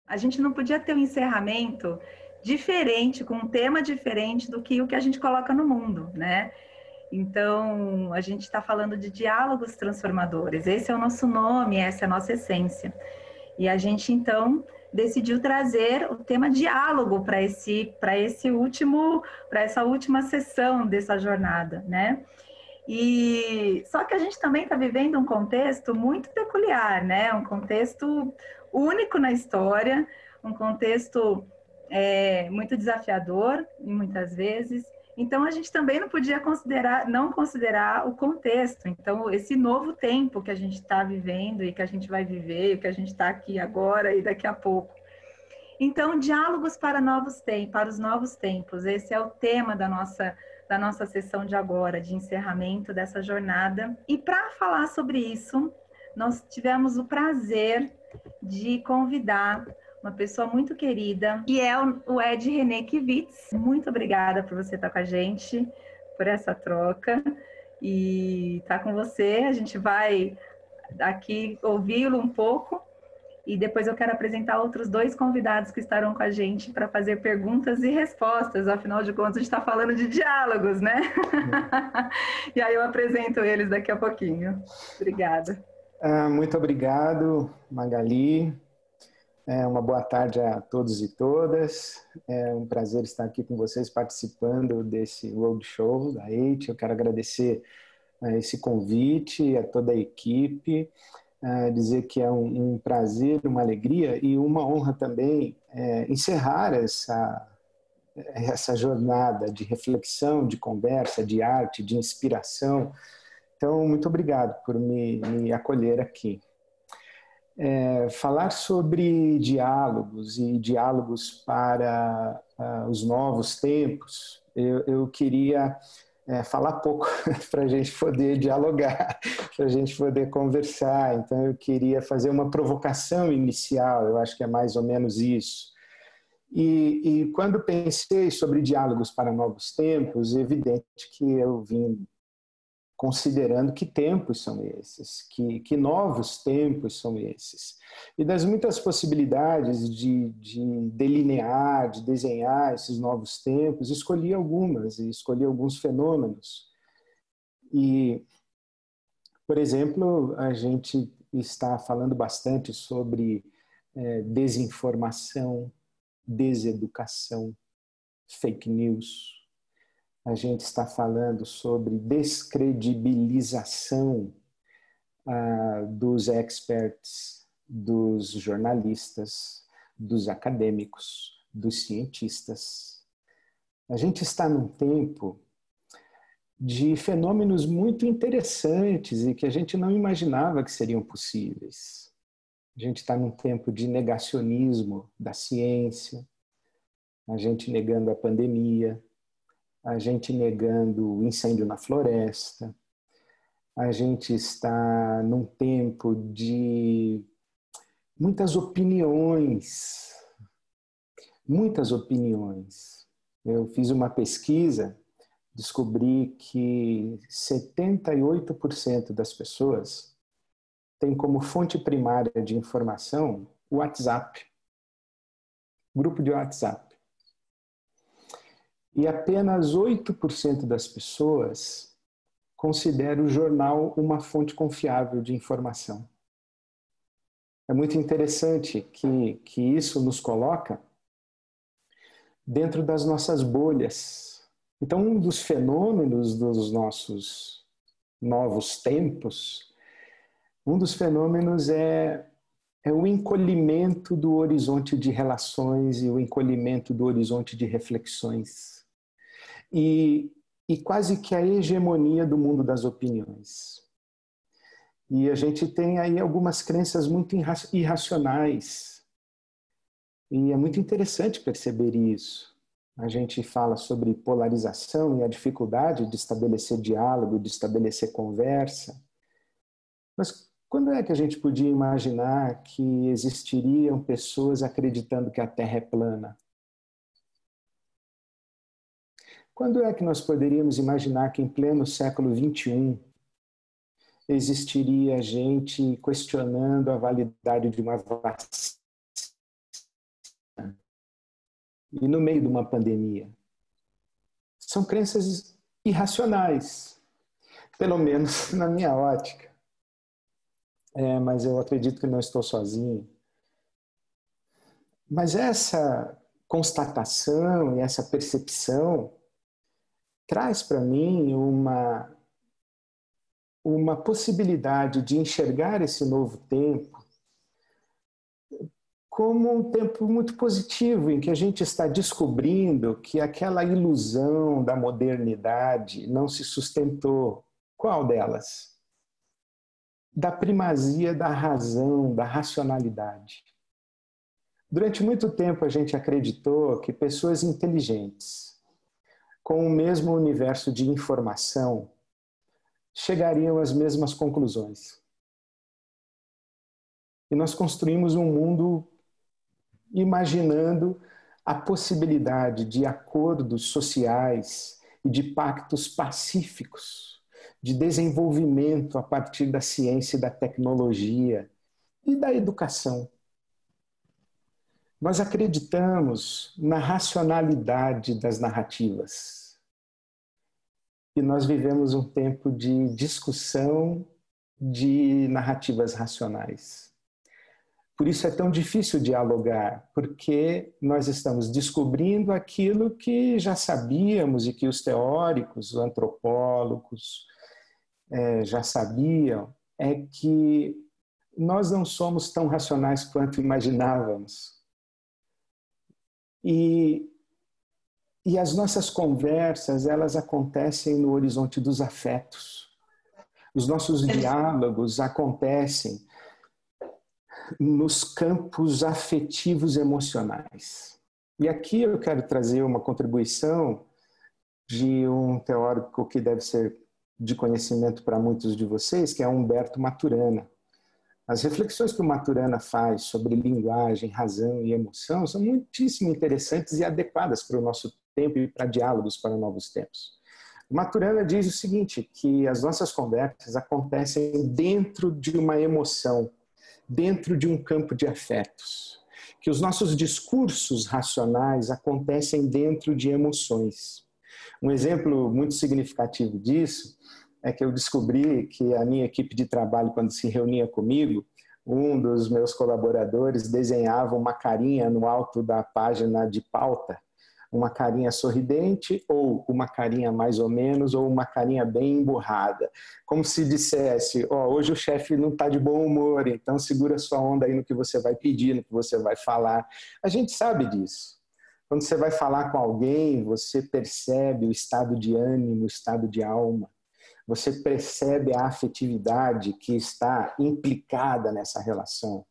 A gente não podia ter um encerramento diferente, com um tema diferente do que o que a gente coloca no mundo, né? Então, a gente está falando de diálogos transformadores. Esse é o nosso nome, essa é a nossa essência. E a gente, então, decidiu trazer o tema diálogo para essa última sessão dessa jornada, né? E só que a gente também está vivendo um contexto muito peculiar, né? Um contexto único na história, um contexto muito desafiador, muitas vezes. Então a gente também não podia não considerar o contexto. Então esse novo tempo que a gente está vivendo e que a gente vai viver, e que a gente está aqui agora e daqui a pouco. Então, diálogos para os novos tempos. Esse é o tema da nossa sessão de agora, de encerramento dessa jornada. E para falar sobre isso, nós tivemos o prazer de convidar uma pessoa muito querida, que é o Ed René Kivitz. Muito obrigada por você estar com a gente, por essa troca. E estar com você, a gente vai aqui ouvi-lo um pouco. E depois eu quero apresentar outros dois convidados que estarão com a gente para fazer perguntas e respostas. Afinal de contas, a gente está falando de diálogos, né? E aí eu apresento eles daqui a pouquinho. Obrigada. Muito obrigado, Magali. Uma boa tarde a todos e todas. É um prazer estar aqui com vocês participando desse roadshow da EIT. Eu quero agradecer esse convite a toda a equipe. Dizer que é um prazer, uma alegria e uma honra também encerrar essa jornada de reflexão, de conversa, de arte, de inspiração. Então, muito obrigado por me acolher aqui. Falar sobre diálogos e diálogos para os novos tempos, eu queria falar pouco para a gente poder dialogar, para a gente poder conversar. Então, eu queria fazer uma provocação inicial, eu acho que é mais ou menos isso. E quando pensei sobre diálogos para novos tempos, é evidente que eu vim considerando que tempos são esses, que novos tempos são esses. E das muitas possibilidades de delinear, de desenhar esses novos tempos, escolhi algumas, e escolhi alguns fenômenos. E, por exemplo, a gente está falando bastante sobre desinformação, deseducação, fake news. A gente está falando sobre descredibilização dos experts, dos jornalistas, dos acadêmicos, dos cientistas. A gente está num tempo de fenômenos muito interessantes e que a gente não imaginava que seriam possíveis. A gente está num tempo de negacionismo da ciência, a gente negando a pandemia, a gente negando o incêndio na floresta, a gente está num tempo de muitas opiniões, muitas opiniões. Eu fiz uma pesquisa, descobri que 78% das pessoas têm como fonte primária de informação o WhatsApp, grupo de WhatsApp. E apenas 8% das pessoas considera o jornal uma fonte confiável de informação. É muito interessante que isso nos coloca dentro das nossas bolhas. Então, um dos fenômenos dos nossos novos tempos, um dos fenômenos é o encolhimento do horizonte de relações e o encolhimento do horizonte de reflexões. E quase que a hegemonia do mundo das opiniões. E a gente tem aí algumas crenças muito irracionais. E é muito interessante perceber isso. A gente fala sobre polarização e a dificuldade de estabelecer diálogo, de estabelecer conversa. Mas quando é que a gente podia imaginar que existiriam pessoas acreditando que a Terra é plana? Quando é que nós poderíamos imaginar que em pleno século XXI existiria gente questionando a validade de uma vacina e no meio de uma pandemia. São crenças irracionais, pelo menos na minha ótica. Mas eu acredito que não estou sozinho. Mas essa constatação e essa percepção traz para mim uma possibilidade de enxergar esse novo tempo como um tempo muito positivo, em que a gente está descobrindo que aquela ilusão da modernidade não se sustentou. Qual delas? Da primazia da razão, da racionalidade. Durante muito tempo a gente acreditou que pessoas inteligentes, com o mesmo universo de informação, chegariam às mesmas conclusões. E nós construímos um mundo imaginando a possibilidade de acordos sociais e de pactos pacíficos, de desenvolvimento a partir da ciência e da tecnologia e da educação. Nós acreditamos na racionalidade das narrativas. E nós vivemos um tempo de discussão de narrativas racionais. Por isso é tão difícil dialogar, porque nós estamos descobrindo aquilo que já sabíamos e que os teóricos, os antropólogos já sabiam, é que nós não somos tão racionais quanto imaginávamos. E as nossas conversas, elas acontecem no horizonte dos afetos. Os nossos diálogos acontecem nos campos afetivos emocionais. E aqui eu quero trazer uma contribuição de um teórico que deve ser de conhecimento para muitos de vocês, que é Humberto Maturana. As reflexões que o Maturana faz sobre linguagem, razão e emoção são muitíssimo interessantes e adequadas para o nosso tempo e para diálogos para novos tempos. O Maturana diz o seguinte, que as nossas conversas acontecem dentro de uma emoção, dentro de um campo de afetos, que os nossos discursos racionais acontecem dentro de emoções. Um exemplo muito significativo disso é que eu descobri que a minha equipe de trabalho, quando se reunia comigo, um dos meus colaboradores desenhava uma carinha no alto da página de pauta, uma carinha sorridente, ou uma carinha mais ou menos, ou uma carinha bem emburrada. Como se dissesse, hoje o chefe não está de bom humor, então segura sua onda aí no que você vai pedir, no que você vai falar. A gente sabe disso. Quando você vai falar com alguém, você percebe o estado de ânimo, o estado de alma. Você percebe a afetividade que está implicada nessa relação.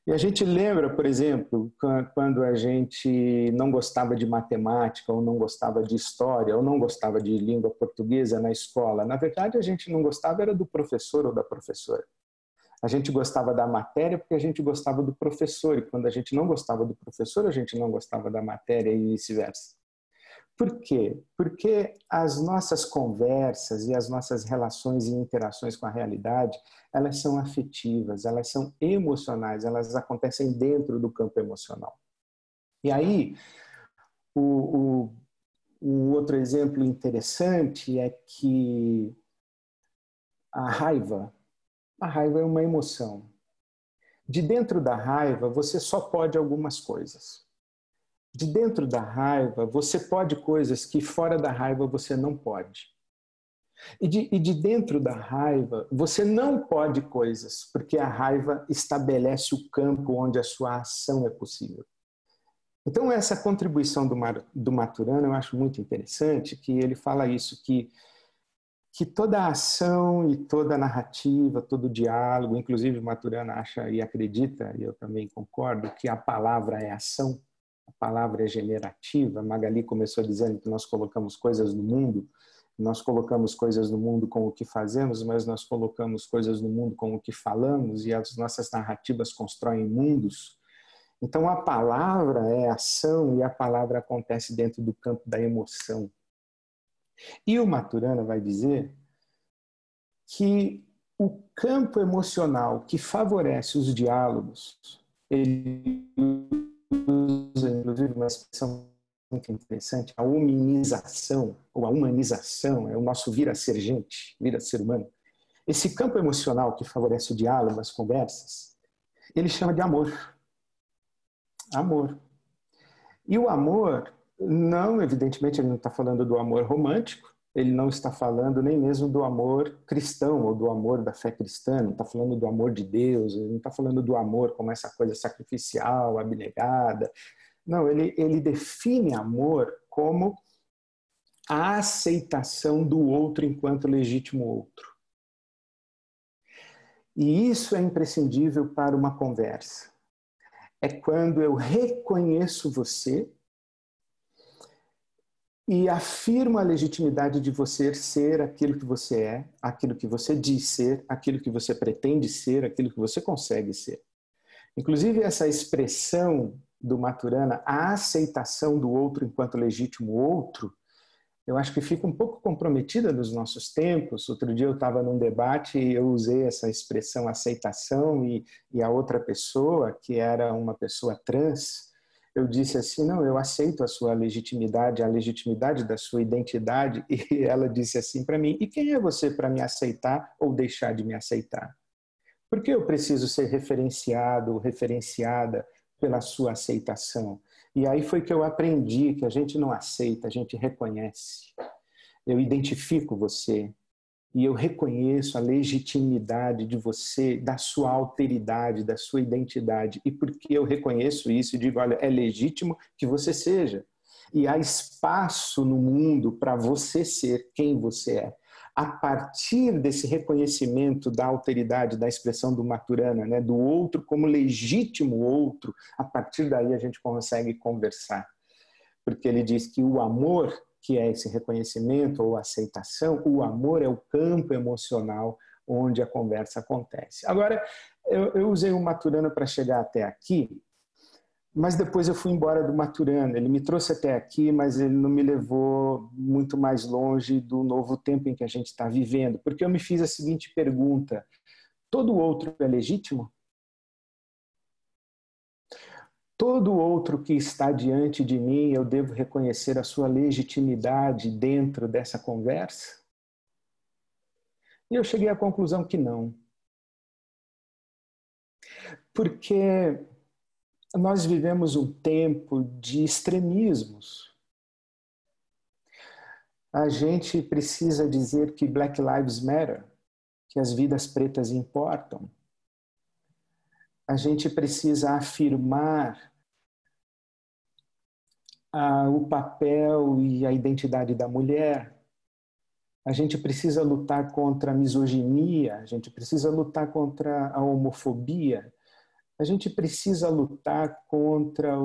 E a gente lembra, por exemplo, quando a gente não gostava de matemática, ou não gostava de história, ou não gostava de língua portuguesa na escola. Na verdade, a gente não gostava era do professor ou da professora. A gente gostava da matéria porque a gente gostava do professor. E quando a gente não gostava do professor, a gente não gostava da matéria e vice-versa. Por quê? Porque as nossas conversas e as nossas relações e interações com a realidade, elas são afetivas, elas são emocionais, elas acontecem dentro do campo emocional. E aí, o outro exemplo interessante é que a raiva é uma emoção. De dentro da raiva, você só pode algumas coisas. De dentro da raiva, você pode coisas que fora da raiva você não pode. E de dentro da raiva, você não pode coisas, porque a raiva estabelece o campo onde a sua ação é possível. Então, essa contribuição do Maturana eu acho muito interessante, que ele fala isso, que toda ação e toda narrativa, todo diálogo, inclusive o Maturana acha e acredita, e eu também concordo, que a palavra é ação. A palavra é generativa. Magali começou dizendo que nós colocamos coisas no mundo, nós colocamos coisas no mundo com o que fazemos, mas nós colocamos coisas no mundo com o que falamos, e as nossas narrativas constroem mundos. Então a palavra é ação e a palavra acontece dentro do campo da emoção. E o Maturana vai dizer que o campo emocional que favorece os diálogos, ele usa inclusive uma expressão muito interessante, a hominização, ou a humanização, é o nosso vir a ser gente, vir a ser humano. Esse campo emocional que favorece o diálogo, as conversas, ele chama de amor. Amor. E o amor, não, evidentemente, ele não está falando do amor romântico, ele não está falando nem mesmo do amor cristão ou do amor da fé cristã, não está falando do amor de Deus, ele não está falando do amor como essa coisa sacrificial, abnegada. Não, ele define amor como a aceitação do outro enquanto legítimo outro. E isso é imprescindível para uma conversa. É quando eu reconheço você e afirmo a legitimidade de você ser aquilo que você é, aquilo que você diz ser, aquilo que você pretende ser, aquilo que você consegue ser. Inclusive, essa expressão do Maturana, a aceitação do outro enquanto legítimo outro, eu acho que fica um pouco comprometida nos nossos tempos. Outro dia eu estava num debate e eu usei essa expressão aceitação e a outra pessoa, que era uma pessoa trans, eu disse assim, não, eu aceito a sua legitimidade, a legitimidade da sua identidade, e ela disse assim para mim, e quem é você para me aceitar ou deixar de me aceitar? Por que eu preciso ser referenciado, referenciada pela sua aceitação? E aí foi que eu aprendi que a gente não aceita, a gente reconhece. Eu identifico você e eu reconheço a legitimidade de você, da sua alteridade, da sua identidade. E porque eu reconheço isso e digo, olha, é legítimo que você seja. E há espaço no mundo para você ser quem você é. A partir desse reconhecimento da alteridade, da expressão do Maturana, né, do outro como legítimo outro, a partir daí a gente consegue conversar. Porque ele diz que o amor, que é esse reconhecimento ou aceitação, o amor é o campo emocional onde a conversa acontece. Agora, eu usei o Maturana para chegar até aqui, mas depois eu fui embora do Maturana. Ele me trouxe até aqui, mas ele não me levou muito mais longe do novo tempo em que a gente está vivendo. Porque eu me fiz a seguinte pergunta: todo outro é legítimo? Todo outro que está diante de mim, eu devo reconhecer a sua legitimidade dentro dessa conversa? E eu cheguei à conclusão que não. Porque nós vivemos um tempo de extremismos. A gente precisa dizer que Black Lives Matter, que as vidas pretas importam. A gente precisa afirmar o papel e a identidade da mulher. A gente precisa lutar contra a misoginia, a gente precisa lutar contra a homofobia. A gente precisa lutar contra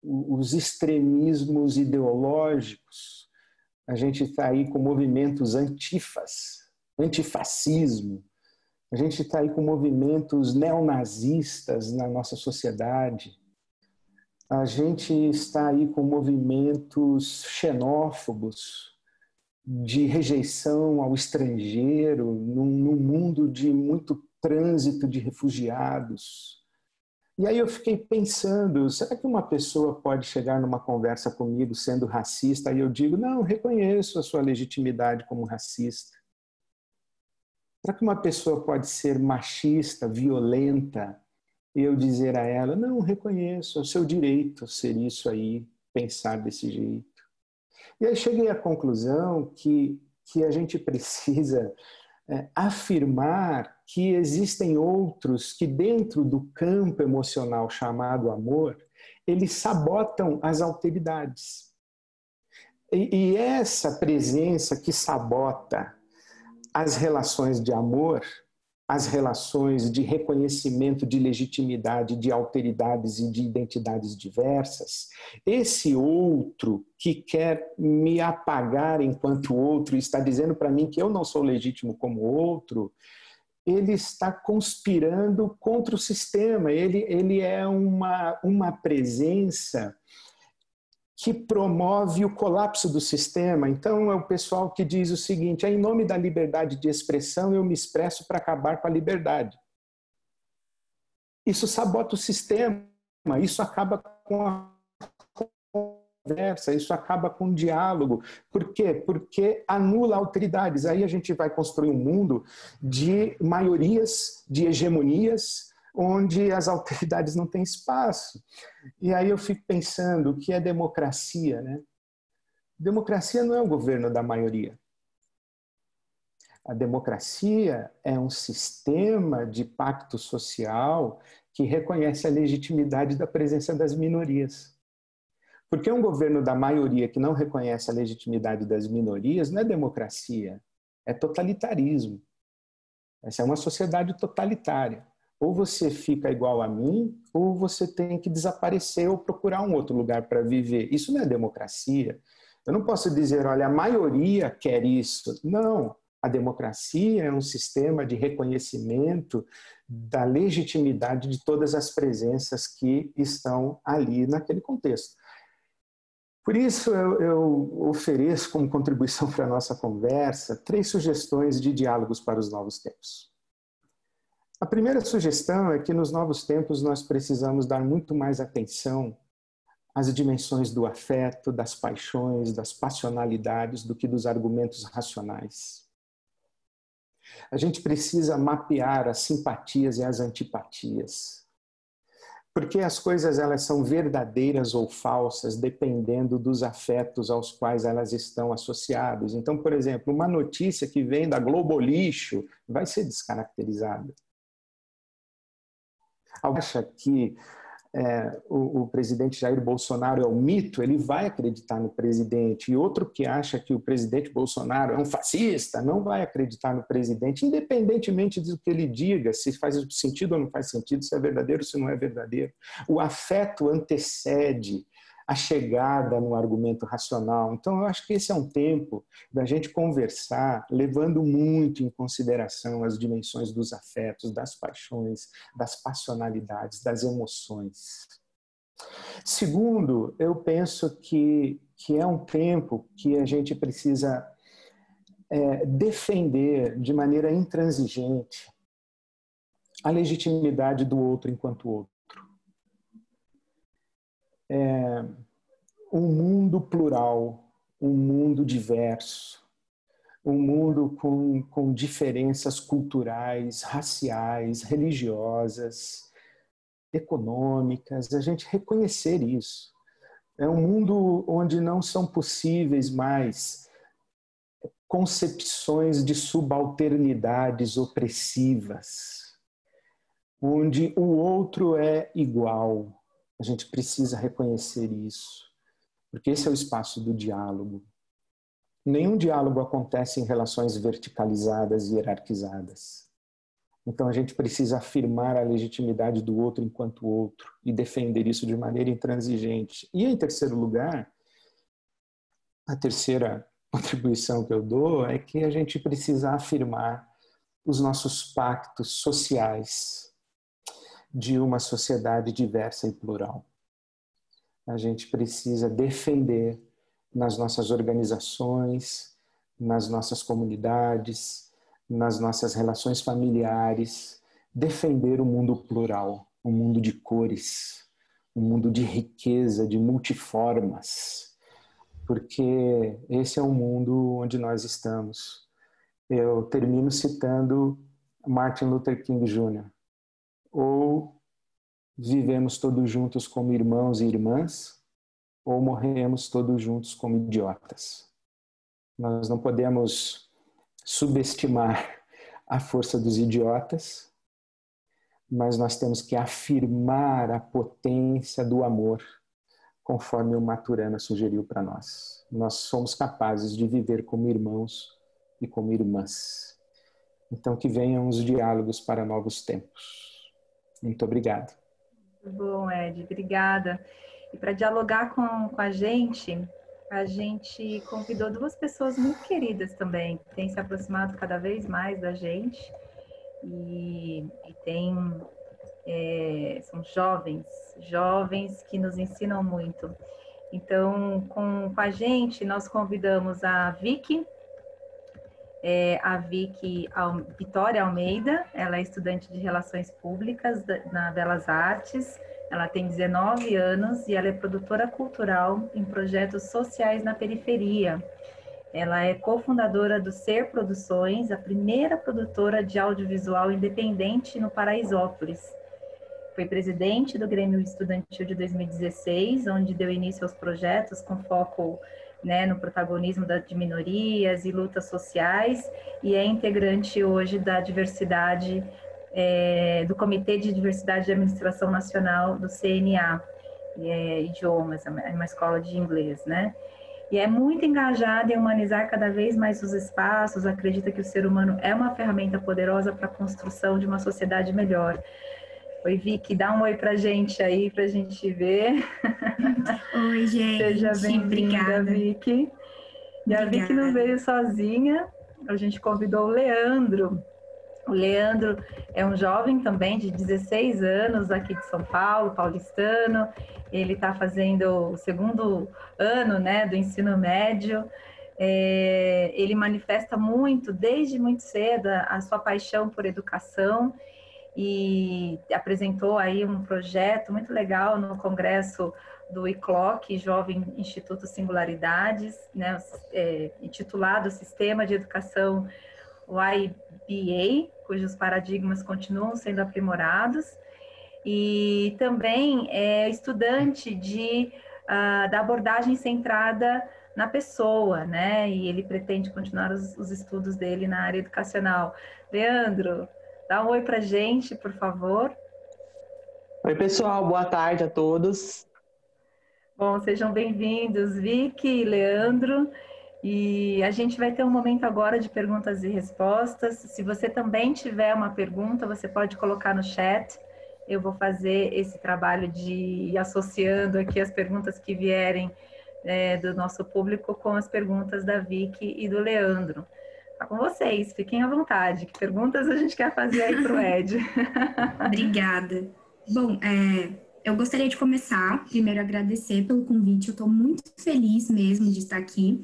os extremismos ideológicos. A gente está aí com movimentos antifascismo. A gente está aí com movimentos neonazistas na nossa sociedade. A gente está aí com movimentos xenófobos, de rejeição ao estrangeiro, num mundo de muito trânsito de refugiados. E aí eu fiquei pensando, será que uma pessoa pode chegar numa conversa comigo sendo racista e eu digo, não, reconheço a sua legitimidade como racista? Será que uma pessoa pode ser machista, violenta, e eu dizer a ela, não, reconheço, é o seu direito ser isso aí, pensar desse jeito? E aí cheguei à conclusão que a gente precisa afirmar que existem outros que dentro do campo emocional chamado amor, eles sabotam as alteridades. E essa presença que sabota as relações de amor, as relações de reconhecimento de legitimidade, de alteridades e de identidades diversas, esse outro que quer me apagar enquanto outro, está dizendo para mim que eu não sou legítimo como outro, ele está conspirando contra o sistema, ele é uma presença que promove o colapso do sistema. Então é o pessoal que diz o seguinte, em nome da liberdade de expressão eu me expresso para acabar com a liberdade. Isso sabota o sistema, isso acaba com a conversa, isso acaba com o diálogo. Por quê? Porque anula autoridades. Aí a gente vai construir um mundo de maiorias, de hegemonias, onde as autoridades não têm espaço. E aí eu fico pensando, o que é democracia, né? Democracia não é o governo da maioria. A democracia é um sistema de pacto social que reconhece a legitimidade da presença das minorias. Porque um governo da maioria que não reconhece a legitimidade das minorias não é democracia, é totalitarismo. Essa é uma sociedade totalitária. Ou você fica igual a mim, ou você tem que desaparecer ou procurar um outro lugar para viver. Isso não é democracia. Eu não posso dizer, olha, a maioria quer isso. Não. A democracia é um sistema de reconhecimento da legitimidade de todas as presenças que estão ali naquele contexto. Por isso, eu ofereço como contribuição para a nossa conversa 3 sugestões de diálogos para os novos tempos. A primeira sugestão é que nos novos tempos nós precisamos dar muito mais atenção às dimensões do afeto, das paixões, das passionalidades, do que dos argumentos racionais. A gente precisa mapear as simpatias e as antipatias. Porque as coisas elas são verdadeiras ou falsas dependendo dos afetos aos quais elas estão associadas. Então, por exemplo, uma notícia que vem da Globo Lixo vai ser descaracterizada. Alguém acha que o presidente Jair Bolsonaro é um mito, ele vai acreditar no presidente. E outro que acha que o presidente Bolsonaro é um fascista, não vai acreditar no presidente, independentemente do que ele diga, se faz sentido ou não faz sentido, se é verdadeiro ou se não é verdadeiro. O afeto antecede a chegada no argumento racional. Então, eu acho que esse é um tempo da gente conversar, levando muito em consideração as dimensões dos afetos, das paixões, das passionalidades, das emoções. Segundo, eu penso que é um tempo que a gente precisa defender de maneira intransigente a legitimidade do outro enquanto outro. Um mundo plural, um mundo diverso, um mundo com diferenças culturais, raciais, religiosas, econômicas, a gente reconhecer isso. É um mundo onde não são possíveis mais concepções de subalternidades opressivas, onde o outro é igual. A gente precisa reconhecer isso, porque esse é o espaço do diálogo. Nenhum diálogo acontece em relações verticalizadas e hierarquizadas. Então a gente precisa afirmar a legitimidade do outro enquanto outro e defender isso de maneira intransigente. E em terceiro lugar, a terceira contribuição que eu dou é que a gente precisa afirmar os nossos pactos sociais de uma sociedade diversa e plural. A gente precisa defender nas nossas organizações, nas nossas comunidades, nas nossas relações familiares, defender o mundo plural, um mundo de cores, um mundo de riqueza, de multiformas, porque esse é o mundo onde nós estamos. Eu termino citando Martin Luther King Jr. Ou vivemos todos juntos como irmãos e irmãs, ou morremos todos juntos como idiotas. Nós não podemos subestimar a força dos idiotas, mas nós temos que afirmar a potência do amor, conforme o Maturana sugeriu para nós. Nós somos capazes de viver como irmãos e como irmãs. Então, que venham os diálogos para novos tempos. Muito obrigado. Muito bom, Ed. Obrigada. E para dialogar com a gente convidou 2 pessoas muito queridas também, que têm se aproximado cada vez mais da gente e são jovens que nos ensinam muito. Então, com a gente, nós convidamos a Vicky Vitória Almeida. Ela é estudante de Relações Públicas na Belas Artes, Ela tem 19 anos e ela é produtora cultural em projetos sociais na periferia. Ela é cofundadora do Ser Produções, a primeira produtora de audiovisual independente no Paraisópolis. Foi presidente do Grêmio Estudantil de 2016, onde deu início aos projetos com foco, né, no protagonismo de minorias e lutas sociais, e é integrante hoje da diversidade, do Comitê de Diversidade e Administração Nacional do CNA, idiomas, é uma escola de inglês, né? E é muito engajada em humanizar cada vez mais os espaços, acredita que o ser humano é uma ferramenta poderosa para a construção de uma sociedade melhor. Oi, Vicky, dá um oi pra gente aí, pra gente ver. Oi, gente. Seja bem-vinda, Vicky. E Obrigada. a Vicky não veio sozinha, a gente convidou o Leandro. O Leandro é um jovem também de 16 anos, aqui de São Paulo, paulistano. Ele está fazendo o segundo ano, né, do ensino médio. Ele manifesta muito, desde muito cedo, a sua paixão por educação e apresentou aí um projeto muito legal no congresso do ICLOC, Jovem Instituto Singularidades, né, intitulado Sistema de Educação YBA, cujos paradigmas continuam sendo aprimorados, e também é estudante da abordagem centrada na pessoa, né, e ele pretende continuar os estudos dele na área educacional. Leandro, dá um oi pra gente, por favor. Oi, pessoal, boa tarde a todos. Bom, sejam bem-vindos, Vicky e Leandro. E a gente vai ter um momento agora de perguntas e respostas. Se você também tiver uma pergunta, você pode colocar no chat. Eu vou fazer esse trabalho de ir associando aqui as perguntas que vierem do nosso público com as perguntas da Vicky e do Leandro. Tá com vocês, fiquem à vontade. Que perguntas a gente quer fazer aí para o Ed? Obrigada. Bom, eu gostaria de começar, primeiro agradecer pelo convite, eu estou muito feliz mesmo de estar aqui.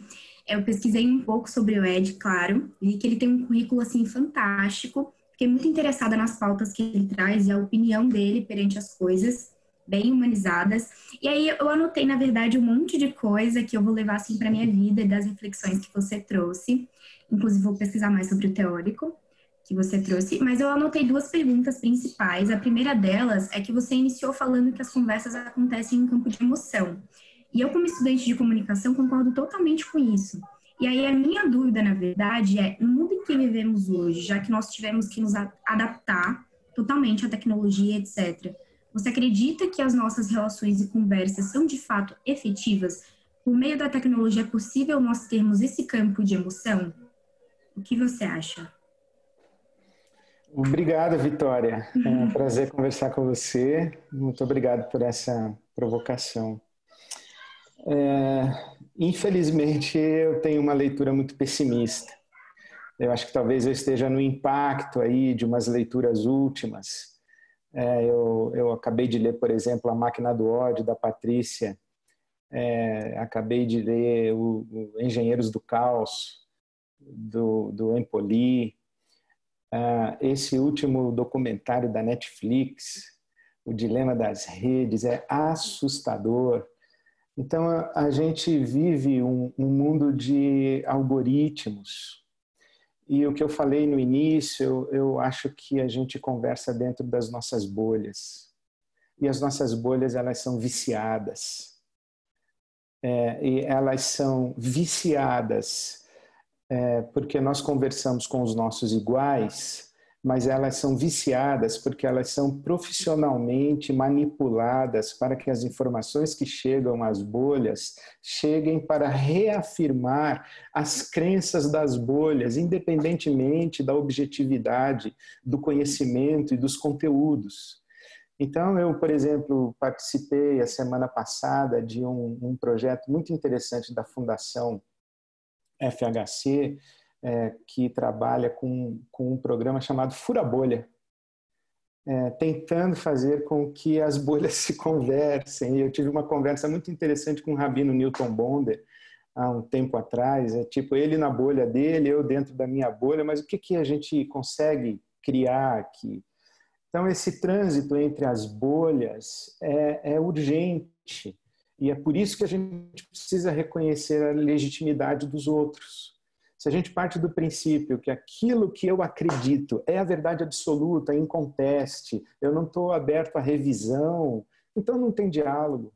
Eu pesquisei um pouco sobre o Ed, claro, vi que ele tem um currículo, assim, fantástico. Fiquei muito interessada nas pautas que ele traz e a opinião dele perante as coisas, bem humanizadas. E aí eu anotei, na verdade, um monte de coisa que eu vou levar, assim, para minha vida e das reflexões que você trouxe. Inclusive, vou pesquisar mais sobre o teórico que você trouxe, mas eu anotei duas perguntas principais. A primeira delas é que você iniciou falando que as conversas acontecem em campo de emoção. E eu, como estudante de comunicação, concordo totalmente com isso. E aí a minha dúvida, na verdade, é, no mundo em que vivemos hoje, já que nós tivemos que nos adaptar totalmente à tecnologia, etc., você acredita que as nossas relações e conversas são, de fato, efetivas? Por meio da tecnologia é possível nós termos esse campo de emoção? O que você acha? Obrigado, Vitória. É um prazer conversar com você. Muito obrigado por essa provocação. Infelizmente, eu tenho uma leitura muito pessimista. Eu acho que talvez eu esteja no impacto aí de umas leituras últimas. Eu acabei de ler, por exemplo, A Máquina do Ódio, da Patrícia. Acabei de ler o Engenheiros do Caos, do Empoli. Esse último documentário da Netflix, O Dilema das Redes, é assustador. Então, a gente vive um mundo de algoritmos. E o que eu falei no início, eu acho que a gente conversa dentro das nossas bolhas. E as nossas bolhas, elas são viciadas. E elas são viciadas porque nós conversamos com os nossos iguais, mas elas são viciadas porque elas são profissionalmente manipuladas para que as informações que chegam às bolhas cheguem para reafirmar as crenças das bolhas, independentemente da objetividade, do conhecimento e dos conteúdos. Então, eu, por exemplo, participei a semana passada de um projeto muito interessante da Fundação FHC, que trabalha com um programa chamado Fura Bolha, tentando fazer com que as bolhas se conversem. E eu tive uma conversa muito interessante com o rabino Newton Bonder, há um tempo atrás, tipo ele na bolha dele, eu dentro da minha bolha, mas o que a gente consegue criar aqui? Então, esse trânsito entre as bolhas é urgente. E é por isso que a gente precisa reconhecer a legitimidade dos outros. Se a gente parte do princípio que aquilo que eu acredito é a verdade absoluta, inconteste, eu não estou aberto à revisão, então não tem diálogo.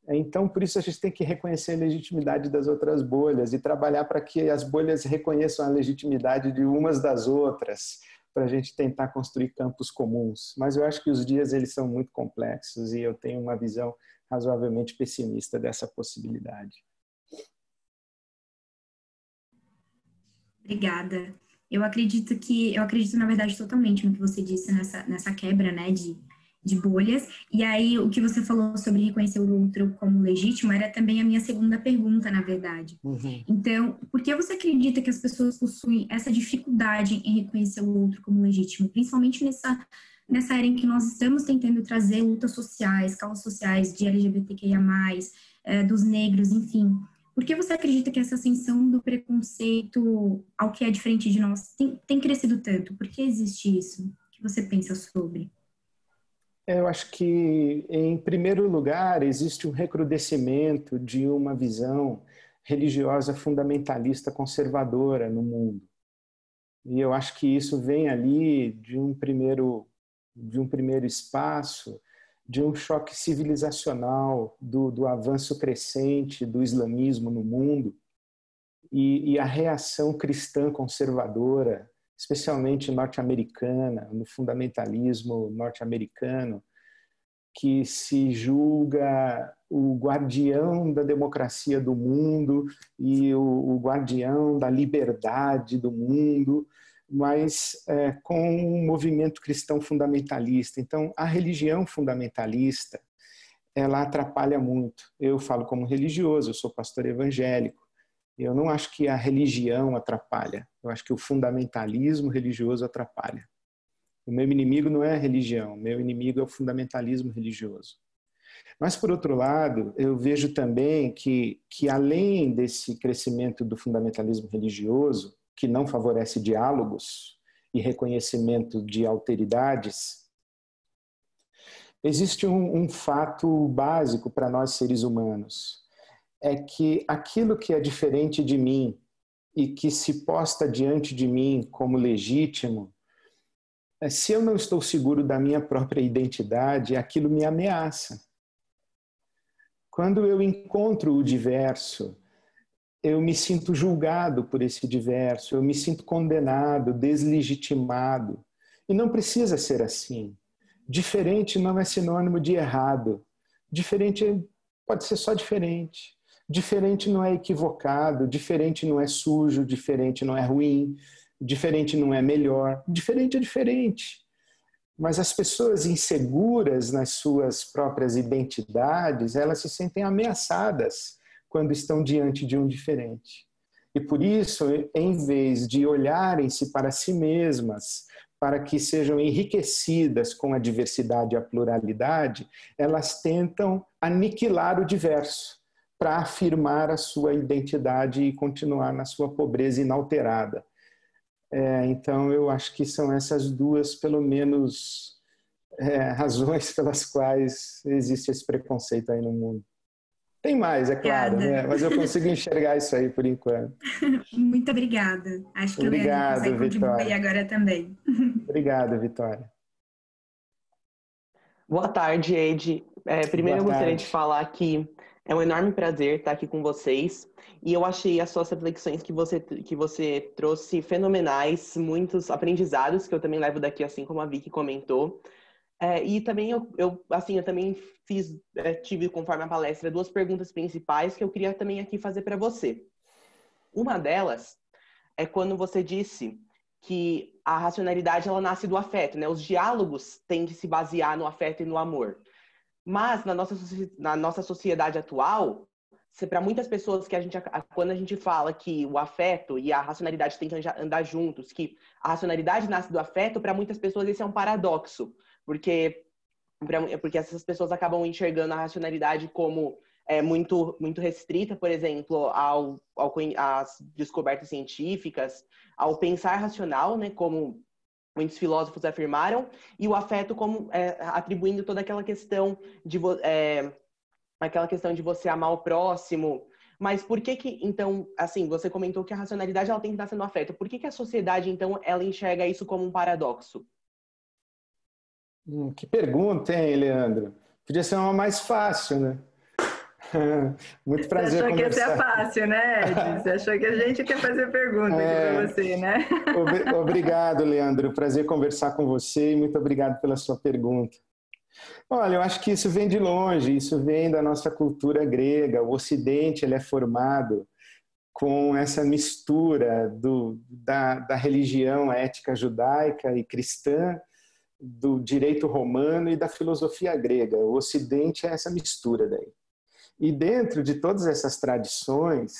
Então, por isso a gente tem que reconhecer a legitimidade das outras bolhas e trabalhar para que as bolhas reconheçam a legitimidade de umas das outras, para a gente tentar construir campos comuns. Mas eu acho que os dias eles são muito complexos e eu tenho uma visão razoavelmente pessimista dessa possibilidade. Obrigada. Eu acredito, na verdade, totalmente no que você disse nessa quebra, né, de bolhas. E aí, o que você falou sobre reconhecer o outro como legítimo era também a minha segunda pergunta, na verdade. Uhum. Então, por que você acredita que as pessoas possuem essa dificuldade em reconhecer o outro como legítimo? Principalmente nessa era em que nós estamos tentando trazer lutas sociais, causas sociais de LGBTQIA+, dos negros, enfim. Por que você acredita que essa ascensão do preconceito ao que é diferente de nós tem crescido tanto? Por que existe isso? O que você pensa sobre? Eu acho que, em primeiro lugar, existe um recrudescimento de uma visão religiosa fundamentalista conservadora no mundo. E eu acho que isso vem ali de um primeiro espaço, de um choque civilizacional, do avanço crescente do islamismo no mundo e a reação cristã conservadora, especialmente norte-americana, no fundamentalismo norte-americano, que se julga o guardião da democracia do mundo e o guardião da liberdade do mundo, mas com um movimento cristão fundamentalista. Então, a religião fundamentalista, ela atrapalha muito. Eu falo como religioso, eu sou pastor evangélico. Eu não acho que a religião atrapalha. Eu acho que o fundamentalismo religioso atrapalha. O meu inimigo não é a religião, o meu inimigo é o fundamentalismo religioso. Mas, por outro lado, eu vejo também que além desse crescimento do fundamentalismo religioso, que não favorece diálogos e reconhecimento de alteridades, existe um fato básico para nós seres humanos. É que aquilo que é diferente de mim e que se posta diante de mim como legítimo, se eu não estou seguro da minha própria identidade, aquilo me ameaça. Quando eu encontro o diverso, eu me sinto julgado por esse diverso, eu me sinto condenado, deslegitimado. E não precisa ser assim. Diferente não é sinônimo de errado. Diferente pode ser só diferente. Diferente não é equivocado, diferente não é sujo, diferente não é ruim, diferente não é melhor, diferente é diferente. Mas as pessoas inseguras nas suas próprias identidades, elas se sentem ameaçadas quando estão diante de um diferente. E por isso, em vez de olharem-se para si mesmas, para que sejam enriquecidas com a diversidade e a pluralidade, elas tentam aniquilar o diverso, para afirmar a sua identidade e continuar na sua pobreza inalterada. Então, eu acho que são essas duas, pelo menos, razões pelas quais existe esse preconceito aí no mundo. Tem mais, é claro, né? Mas eu consigo enxergar isso aí por enquanto. Muito obrigada. Acho que Obrigado, o Leandro consegue contribuir agora também. Obrigado, Vitória. Boa tarde, Ed. Primeiro eu gostaria de falar que é um enorme prazer estar aqui com vocês e eu achei as suas reflexões que você trouxe fenomenais, muitos aprendizados que eu também levo daqui, assim como a Vicky comentou. E também eu também tive, conforme a palestra, duas perguntas principais que eu queria também aqui fazer para você. Uma delas é quando você disse que a racionalidade ela nasce do afeto, né? Os diálogos têm que se basear no afeto e no amor. Mas na nossa sociedade atual, para muitas pessoas quando a gente fala que o afeto e a racionalidade têm que andar juntos, que a racionalidade nasce do afeto, para muitas pessoas esse é um paradoxo, porque essas pessoas acabam enxergando a racionalidade como muito, muito restrita, por exemplo, às descobertas científicas, ao pensar racional, né, como muitos filósofos afirmaram, e o afeto como atribuindo toda aquela questão de você amar o próximo. Mas por que então, assim, você comentou que a racionalidade ela tem que estar sendo afeto. Por que a sociedade, então, ela enxerga isso como um paradoxo? Que pergunta, hein, Leandro? Podia ser uma mais fácil, né? Muito prazer conversar. Você achou conversar. que ia ser fácil, né, Ed? Você achou que a gente quer fazer pergunta aqui para você, né? Obrigado, Leandro. Prazer conversar com você e muito obrigado pela sua pergunta. Olha, eu acho que isso vem de longe, isso vem da nossa cultura grega. O Ocidente ele é formado com essa mistura da religião ética judaica e cristã, do direito romano e da filosofia grega. O Ocidente é essa mistura daí. E dentro de todas essas tradições,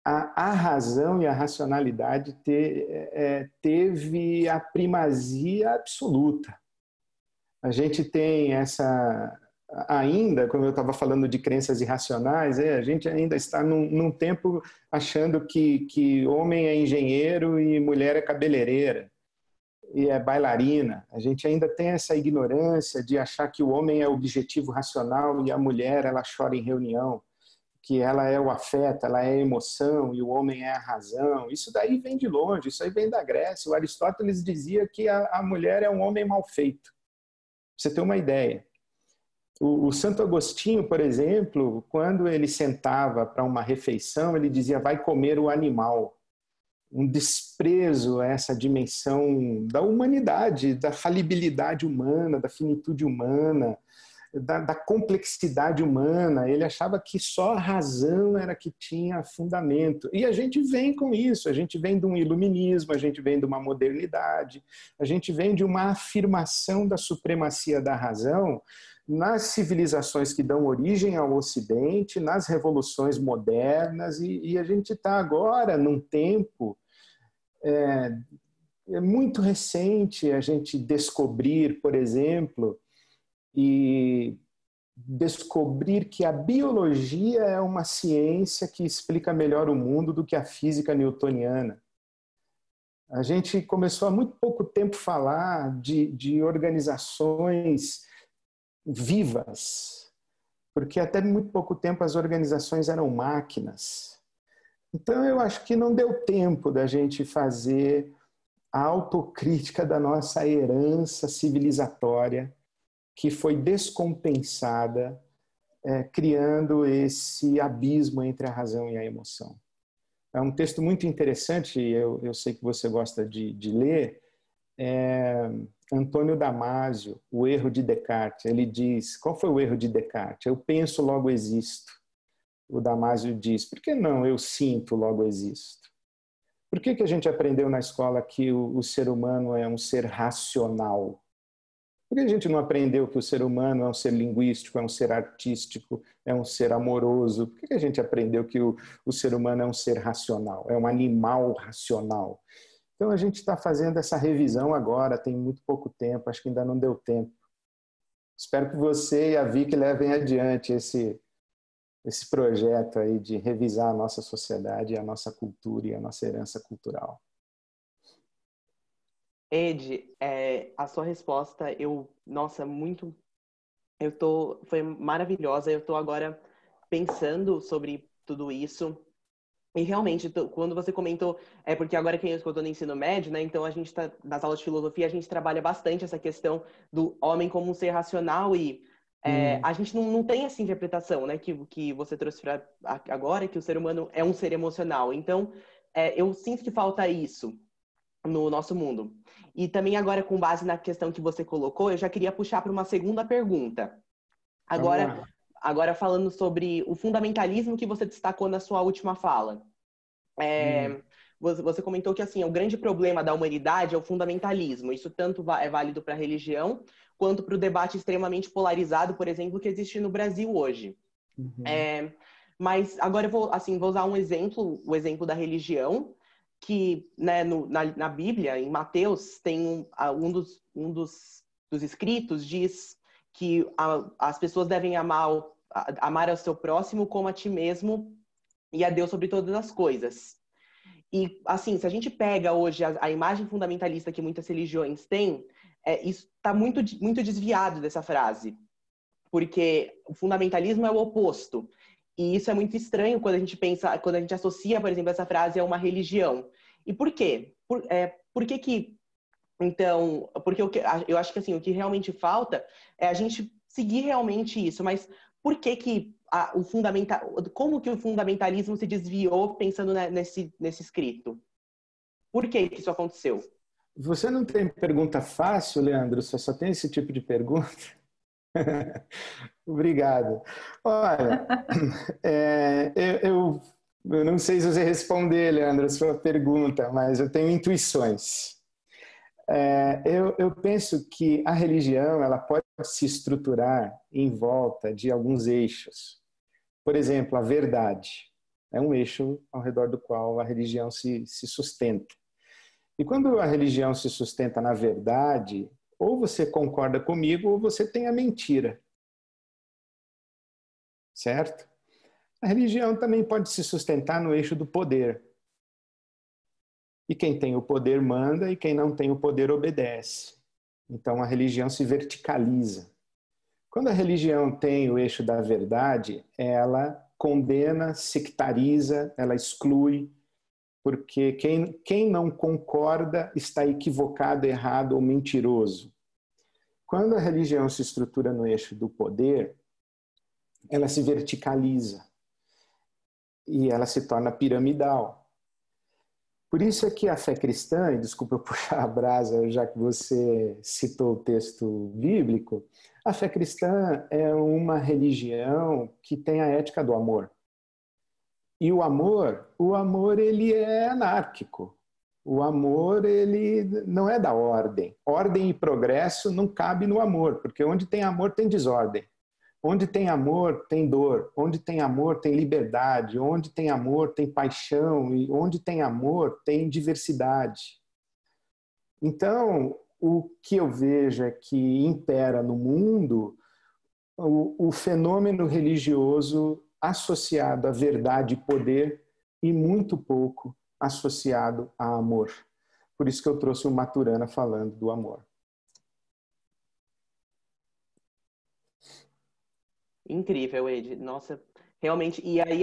a razão e a racionalidade teve a primazia absoluta. A gente tem ainda, como eu estava falando de crenças irracionais, a gente ainda está num tempo achando que homem é engenheiro e mulher é cabeleireira e é bailarina. A gente ainda tem essa ignorância de achar que o homem é objetivo racional e a mulher ela chora em reunião, que ela é o afeto, ela é a emoção e o homem é a razão. Isso daí vem de longe, isso aí vem da Grécia. O Aristóteles dizia que a mulher é um homem mal feito. Pra você ter uma ideia. O Santo Agostinho, por exemplo, quando ele sentava para uma refeição, ele dizia, vai comer o animal. Um desprezo a essa dimensão da humanidade, da falibilidade humana, da finitude humana, da complexidade humana. Ele achava que só a razão era que tinha fundamento. E a gente vem com isso, a gente vem de um iluminismo, a gente vem de uma modernidade, a gente vem de uma afirmação da supremacia da razão nas civilizações que dão origem ao Ocidente, nas revoluções modernas, e a gente está agora num tempo muito recente a gente descobrir, por exemplo, e descobrir que a biologia é uma ciência que explica melhor o mundo do que a física newtoniana. A gente começou há muito pouco tempo a falar de organizações vivas, porque até muito pouco tempo as organizações eram máquinas. Então eu acho que não deu tempo da gente fazer a autocrítica da nossa herança civilizatória, que foi descompensada, criando esse abismo entre a razão e a emoção. É um texto muito interessante, eu sei que você gosta de ler, Antônio Damasio, O Erro de Descartes. Ele diz, qual foi o erro de Descartes? Eu penso, logo existo. O Damasio diz, por que não eu sinto, logo existo? Por que a gente aprendeu na escola que o ser humano é um ser racional? Por que a gente não aprendeu que o ser humano é um ser linguístico, é um ser artístico, é um ser amoroso? Por que a gente aprendeu que o ser humano é um ser racional, é um animal racional? Então a gente está fazendo essa revisão agora, tem muito pouco tempo, acho que ainda não deu tempo. Espero que você e a Vicky levem adiante esse projeto aí de revisar a nossa sociedade, a nossa cultura e a nossa herança cultural. Ed, a sua resposta, foi maravilhosa. Eu estou agora pensando sobre tudo isso. E realmente, quando você comentou, porque agora que eu estou no ensino médio, né? Então a gente tá, nas aulas de filosofia, a gente trabalha bastante essa questão do homem como um ser racional e a gente não tem essa interpretação, né? Que você trouxe para agora, que o ser humano é um ser emocional. Então, eu sinto que falta isso no nosso mundo. E também agora, com base na questão que você colocou, eu já queria puxar para uma segunda pergunta. Agora falando sobre o fundamentalismo que você destacou na sua última fala. Você comentou que assim, o grande problema da humanidade é o fundamentalismo. Isso tanto é válido para a religião, quanto para o debate extremamente polarizado, por exemplo, que existe no Brasil hoje. Mas agora eu vou usar o exemplo da religião, que né, na Bíblia, em Mateus, tem um dos escritos diz que as pessoas devem amar ao seu próximo como a ti mesmo e a Deus sobre todas as coisas. E, assim, se a gente pega hoje a imagem fundamentalista que muitas religiões têm, isso está muito, muito desviado dessa frase. Porque o fundamentalismo é o oposto. E isso é muito estranho quando a gente pensa, quando a gente associa, por exemplo, essa frase a uma religião. E por quê? Por que que, então, porque eu acho que assim, o que realmente falta é a gente seguir realmente isso, mas por que que como que o fundamentalismo se desviou pensando nesse escrito? Por que que isso aconteceu? Você não tem pergunta fácil, Leandro? Você só tem esse tipo de pergunta? Obrigado. Olha, eu não sei se você responder, Leandro, a sua pergunta, mas eu tenho intuições. Eu penso que a religião ela pode se estruturar em volta de alguns eixos. Por exemplo, a verdade é um eixo ao redor do qual a religião se sustenta. E quando a religião se sustenta na verdade, ou você concorda comigo ou você tem a mentira. Certo? A religião também pode se sustentar no eixo do poder. E quem tem o poder manda e quem não tem o poder obedece. Então a religião se verticaliza. Quando a religião tem o eixo da verdade, ela condena, sectariza, ela exclui, porque quem não concorda está equivocado, errado ou mentiroso. Quando a religião se estrutura no eixo do poder, ela se verticaliza e ela se torna piramidal. Por isso é que a fé cristã, e desculpa eu puxar a brasa, já que você citou o texto bíblico, a fé cristã é uma religião que tem a ética do amor. E o amor ele é anárquico. O amor ele não é da ordem. Ordem e progresso não cabe no amor, porque onde tem amor tem desordem. Onde tem amor tem dor. Onde tem amor tem liberdade. Onde tem amor tem paixão. E onde tem amor tem diversidade. Então, o que eu vejo é que impera no mundo o fenômeno religioso associado à verdade e poder e muito pouco associado a amor. Por isso que eu trouxe o Maturana falando do amor. Incrível, Ed. Nossa, realmente. E aí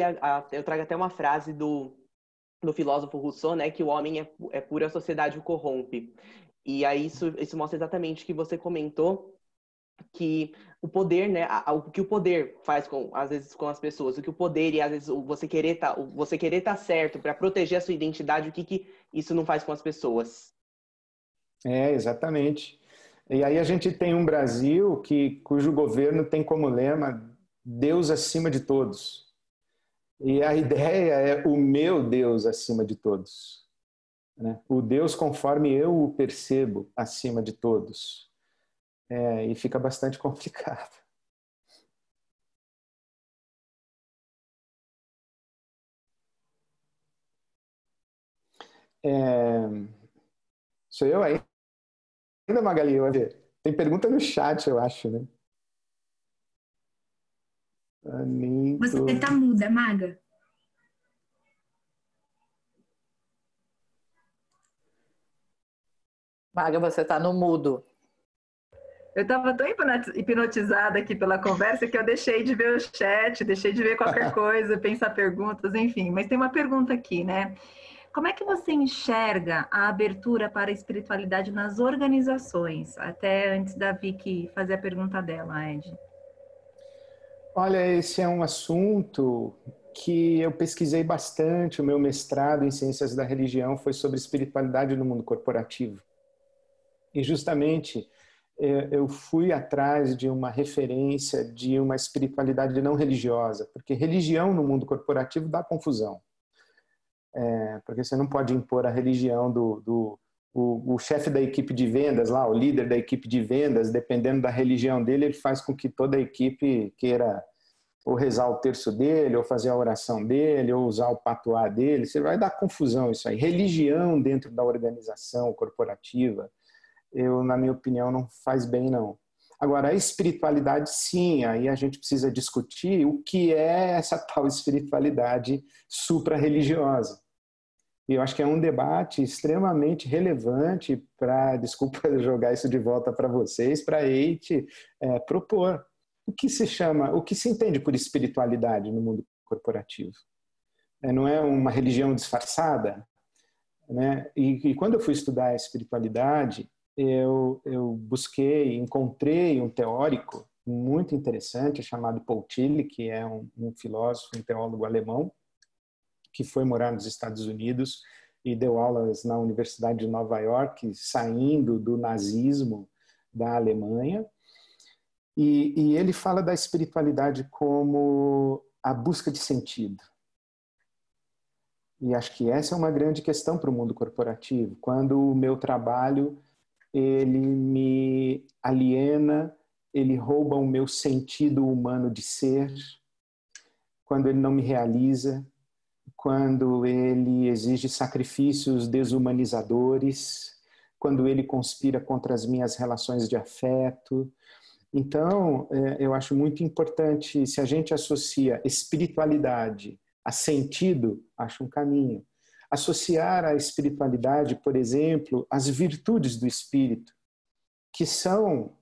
eu trago até uma frase do filósofo Rousseau, né, que o homem é pura, a sociedade o corrompe. E aí isso mostra exatamente o que você comentou, que o poder, né, o que o poder faz às vezes com as pessoas, o que o poder e às vezes você querer tá certo para proteger a sua identidade, o que isso não faz com as pessoas. Exatamente. E aí a gente tem um Brasil cujo governo tem como lema Deus acima de todos. E a ideia é o meu Deus acima de todos. Né? O Deus conforme eu o percebo acima de todos. E fica bastante complicado. Sou eu ainda, Magali? Tem pergunta no chat, eu acho, né? Você tá muda, Maga. Maga, você tá no mudo. Eu estava tão hipnotizada aqui pela conversa que eu deixei de ver o chat, deixei de ver qualquer coisa, pensar perguntas, enfim. Mas tem uma pergunta aqui, né? Como é que você enxerga a abertura para a espiritualidade nas organizações? Até antes da Vicky fazer a pergunta dela, Ed. Olha, esse é um assunto que eu pesquisei bastante. O meu mestrado em Ciências da Religião foi sobre espiritualidade no mundo corporativo. E justamente eu fui atrás de uma referência de uma espiritualidade não religiosa, porque religião no mundo corporativo dá confusão. Porque você não pode impor a religião o chefe da equipe de vendas, lá, o líder da equipe de vendas, dependendo da religião dele, ele faz com que toda a equipe queira ou rezar o terço dele, ou fazer a oração dele, ou usar o patuá dele. Você vai dar confusão isso aí. Religião dentro da organização corporativa, na minha opinião, não faz bem, não. Agora, a espiritualidade, sim, aí a gente precisa discutir o que é essa tal espiritualidade supra-religiosa. E eu acho que é um debate extremamente relevante para, desculpa jogar isso de volta para vocês, para a EIT propor. O que se entende por espiritualidade no mundo corporativo? Não é uma religião disfarçada? Né? E quando eu fui estudar a espiritualidade, eu encontrei um teórico muito interessante chamado Paul Tillich, que é um filósofo, um teólogo alemão, que foi morar nos Estados Unidos e deu aulas na Universidade de Nova York, saindo do nazismo da Alemanha. E ele fala da espiritualidade como a busca de sentido. E acho que essa é uma grande questão para o mundo corporativo. Quando o meu trabalho ele me aliena, ele rouba o meu sentido humano de ser, quando ele não me realiza, quando ele exige sacrifícios desumanizadores, quando ele conspira contra as minhas relações de afeto. Então, eu acho muito importante, se a gente associa espiritualidade a sentido, acho um caminho. Associar a espiritualidade, por exemplo, às virtudes do espírito, que são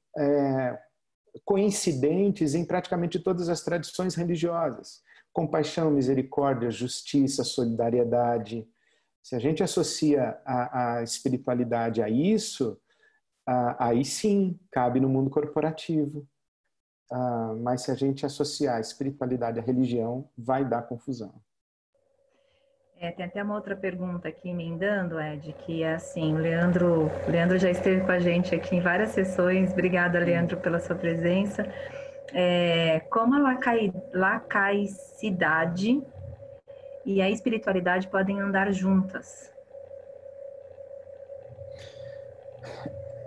coincidentes em praticamente todas as tradições religiosas. Compaixão, misericórdia, justiça, solidariedade. Se a gente associa a espiritualidade a isso, aí sim, cabe no mundo corporativo. Mas se a gente associar a espiritualidade à religião, vai dar confusão. Tem até uma outra pergunta aqui emendando, Ed, que é assim, o Leandro já esteve com a gente aqui em várias sessões. Obrigada, Leandro, pela sua presença. Como a laicidade e a espiritualidade podem andar juntas?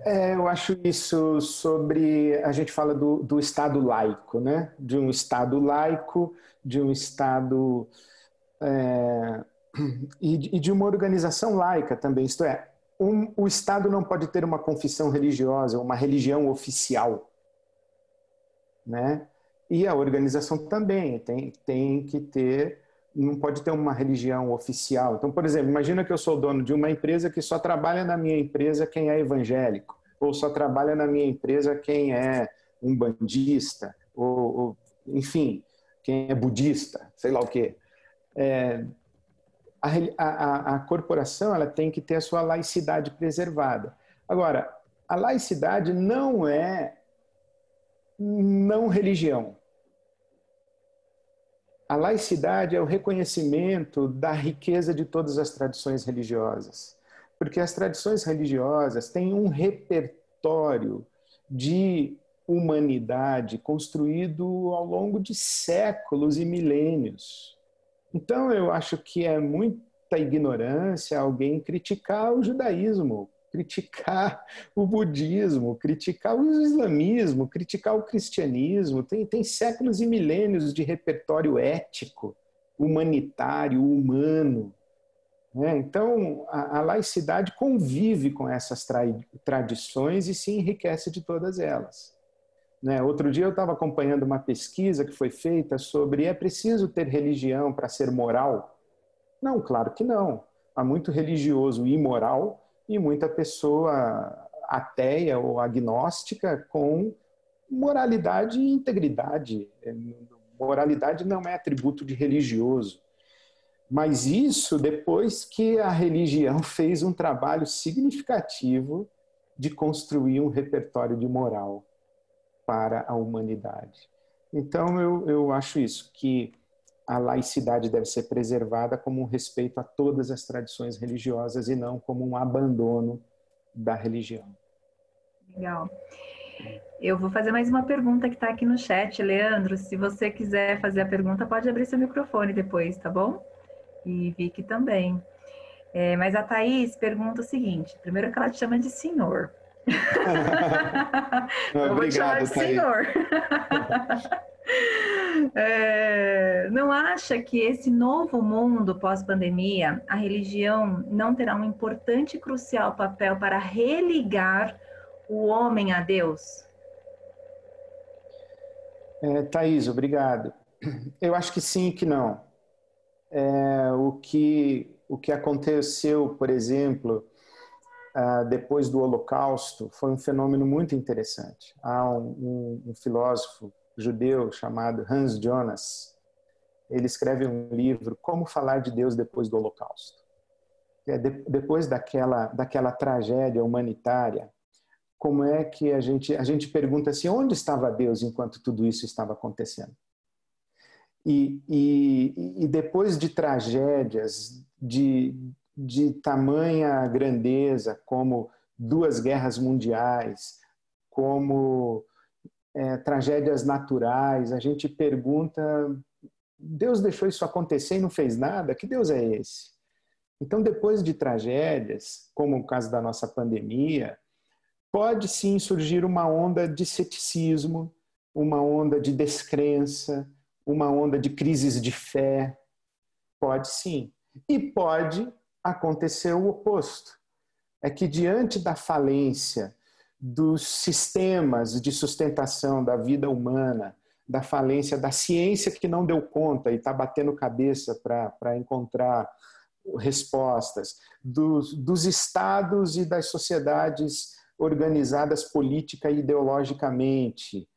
Eu acho isso sobre... A gente fala do Estado laico, né? De um Estado laico, de um Estado... e de uma organização laica também. Isto é, o Estado não pode ter uma confissão religiosa, uma religião oficial, né? E a organização também tem que ter, não pode ter uma religião oficial. Então, por exemplo, imagina que eu sou dono de uma empresa que só trabalha na minha empresa quem é evangélico, ou só trabalha na minha empresa quem é umbandista, ou enfim, quem é budista, sei lá o quê. A corporação ela tem que ter a sua laicidade preservada. Agora, a laicidade não é não religião. A laicidade é o reconhecimento da riqueza de todas as tradições religiosas. Porque as tradições religiosas têm um repertório de humanidade construído ao longo de séculos e milênios. Então, eu acho que é muita ignorância alguém criticar o judaísmo, criticar o budismo, criticar o islamismo, criticar o cristianismo. Tem séculos e milênios de repertório ético, humanitário, humano. Né? Então, a laicidade convive com essas tradições e se enriquece de todas elas. Né? Outro dia eu estava acompanhando uma pesquisa que foi feita sobre é preciso ter religião para ser moral? Não, claro que não. Há muito religioso imoral e muita pessoa ateia ou agnóstica com moralidade e integridade. Moralidade não é atributo de religioso. Mas isso depois que a religião fez um trabalho significativo de construir um repertório de moral para a humanidade. Então, eu acho isso, que a laicidade deve ser preservada como um respeito a todas as tradições religiosas e não como um abandono da religião. Legal. Eu vou fazer mais uma pergunta que está aqui no chat, Leandro. Se você quiser fazer a pergunta, pode abrir seu microfone depois, tá bom? E Vicky também. Mas a Thaís pergunta o seguinte, primeiro que ela te chama de senhor. Eu vou te chamar de senhor. Não acha que esse novo mundo pós-pandemia, a religião não terá um importante e crucial papel para religar o homem a Deus? Thaís, obrigado. Eu acho que sim e que não. O que o que aconteceu, por exemplo, depois do Holocausto, foi um fenômeno muito interessante. Há um filósofo judeu chamado Hans Jonas. Ele escreve um livro, Como Falar de Deus Depois do Holocausto. Depois daquela tragédia humanitária, como é que a gente pergunta assim, onde estava Deus enquanto tudo isso estava acontecendo? E depois de tragédias de tamanha grandeza, como 2 guerras mundiais, como tragédias naturais, a gente pergunta, Deus deixou isso acontecer e não fez nada? Que Deus é esse? Então, depois de tragédias, como o caso da nossa pandemia, pode sim surgir uma onda de ceticismo, uma onda de descrença, uma onda de crises de fé. Pode sim. E pode acontecer o oposto. É que diante da falência dos sistemas de sustentação da vida humana, da falência da ciência que não deu conta e está batendo cabeça para encontrar respostas, dos estados e das sociedades organizadas política e ideologicamente,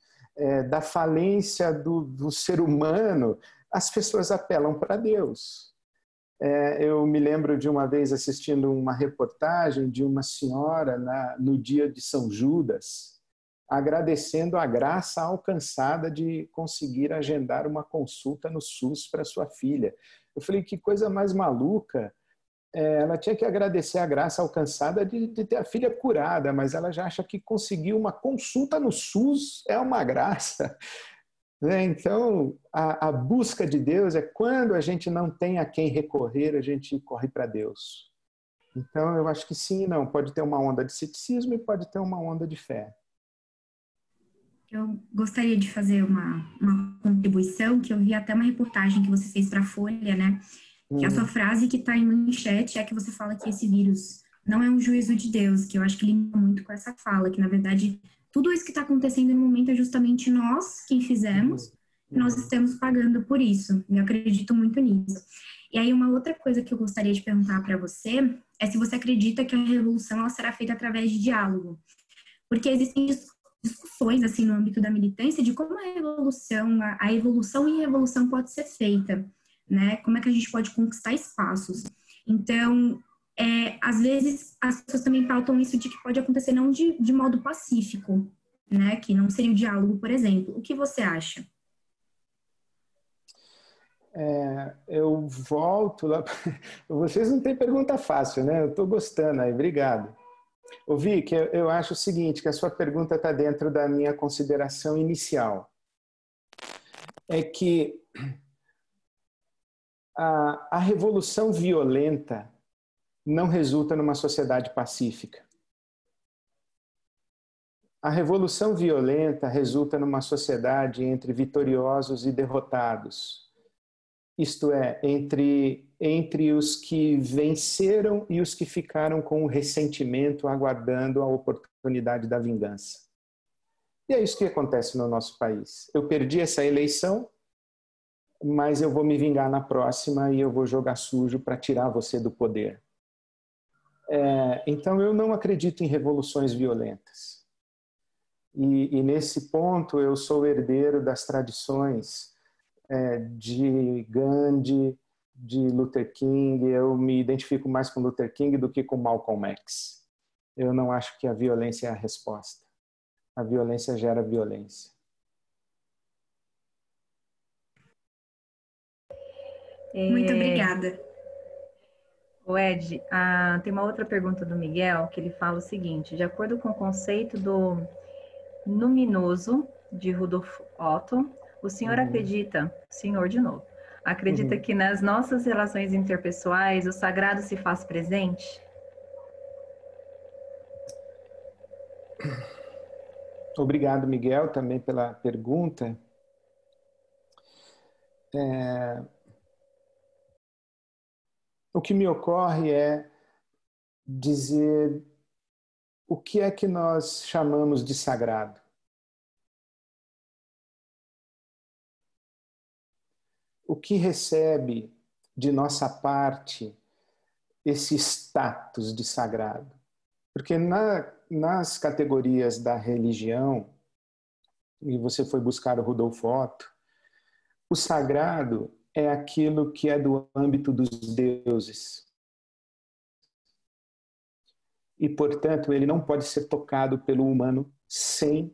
da falência do ser humano, as pessoas apelam para Deus. Eu me lembro de uma vez assistindo uma reportagem de uma senhora no dia de São Judas, agradecendo a graça alcançada de conseguir agendar uma consulta no SUS para sua filha. Eu falei, que coisa mais maluca. Ela tinha que agradecer a graça alcançada de ter a filha curada, mas ela já acha que conseguir uma consulta no SUS é uma graça. Então, a busca de Deus é quando a gente não tem a quem recorrer, a gente corre para Deus. Então, eu acho que sim, não. Pode ter uma onda de ceticismo e pode ter uma onda de fé. Eu gostaria de fazer uma contribuição, que eu vi até uma reportagem que você fez para a Folha, né? Que a sua frase que está em manchete é que você fala que esse vírus não é um juízo de Deus, que eu acho que linka muito com essa fala, que na verdade tudo isso que está acontecendo no momento é justamente nós quem fizemos, e nós estamos pagando por isso. Eu acredito muito nisso. E aí uma outra coisa que eu gostaria de perguntar para você é se você acredita que a revolução ela será feita através de diálogo. Porque existem discussões assim no âmbito da militância de como a evolução e revolução pode ser feita, né? Como é que a gente pode conquistar espaços? Então, às vezes as pessoas também pautam isso de que pode acontecer não de modo pacífico, né? Que não seria o diálogo, por exemplo. O que você acha? Eu volto lá. Vocês não têm pergunta fácil, né? Eu estou gostando aí, obrigado. Ô Vic, eu acho o seguinte, que a sua pergunta está dentro da minha consideração inicial. É que a revolução violenta não resulta numa sociedade pacífica. A revolução violenta resulta numa sociedade entre vitoriosos e derrotados. Isto é, entre os que venceram e os que ficaram com o ressentimento, aguardando a oportunidade da vingança. E é isso que acontece no nosso país. Eu perdi essa eleição, mas eu vou me vingar na próxima e eu vou jogar sujo para tirar você do poder. Então, eu não acredito em revoluções violentas. E nesse ponto, eu sou herdeiro das tradições de Gandhi, de Luther King. Eu me identifico mais com Luther King do que com Malcolm X. Eu não acho que a violência é a resposta. A violência gera violência. Muito obrigada. O Ed, tem uma outra pergunta do Miguel, que ele fala o seguinte: de acordo com o conceito do luminoso de Rudolf Otto, o senhor acredita, senhor de novo, acredita que nas nossas relações interpessoais o sagrado se faz presente? Obrigado, Miguel, também pela pergunta. O que me ocorre é dizer o que é que nós chamamos de sagrado. O que recebe de nossa parte esse status de sagrado. Porque nas categorias da religião, e você foi buscar o Rudolf Otto, o sagrado é aquilo que é do âmbito dos deuses. E, portanto, ele não pode ser tocado pelo humano sem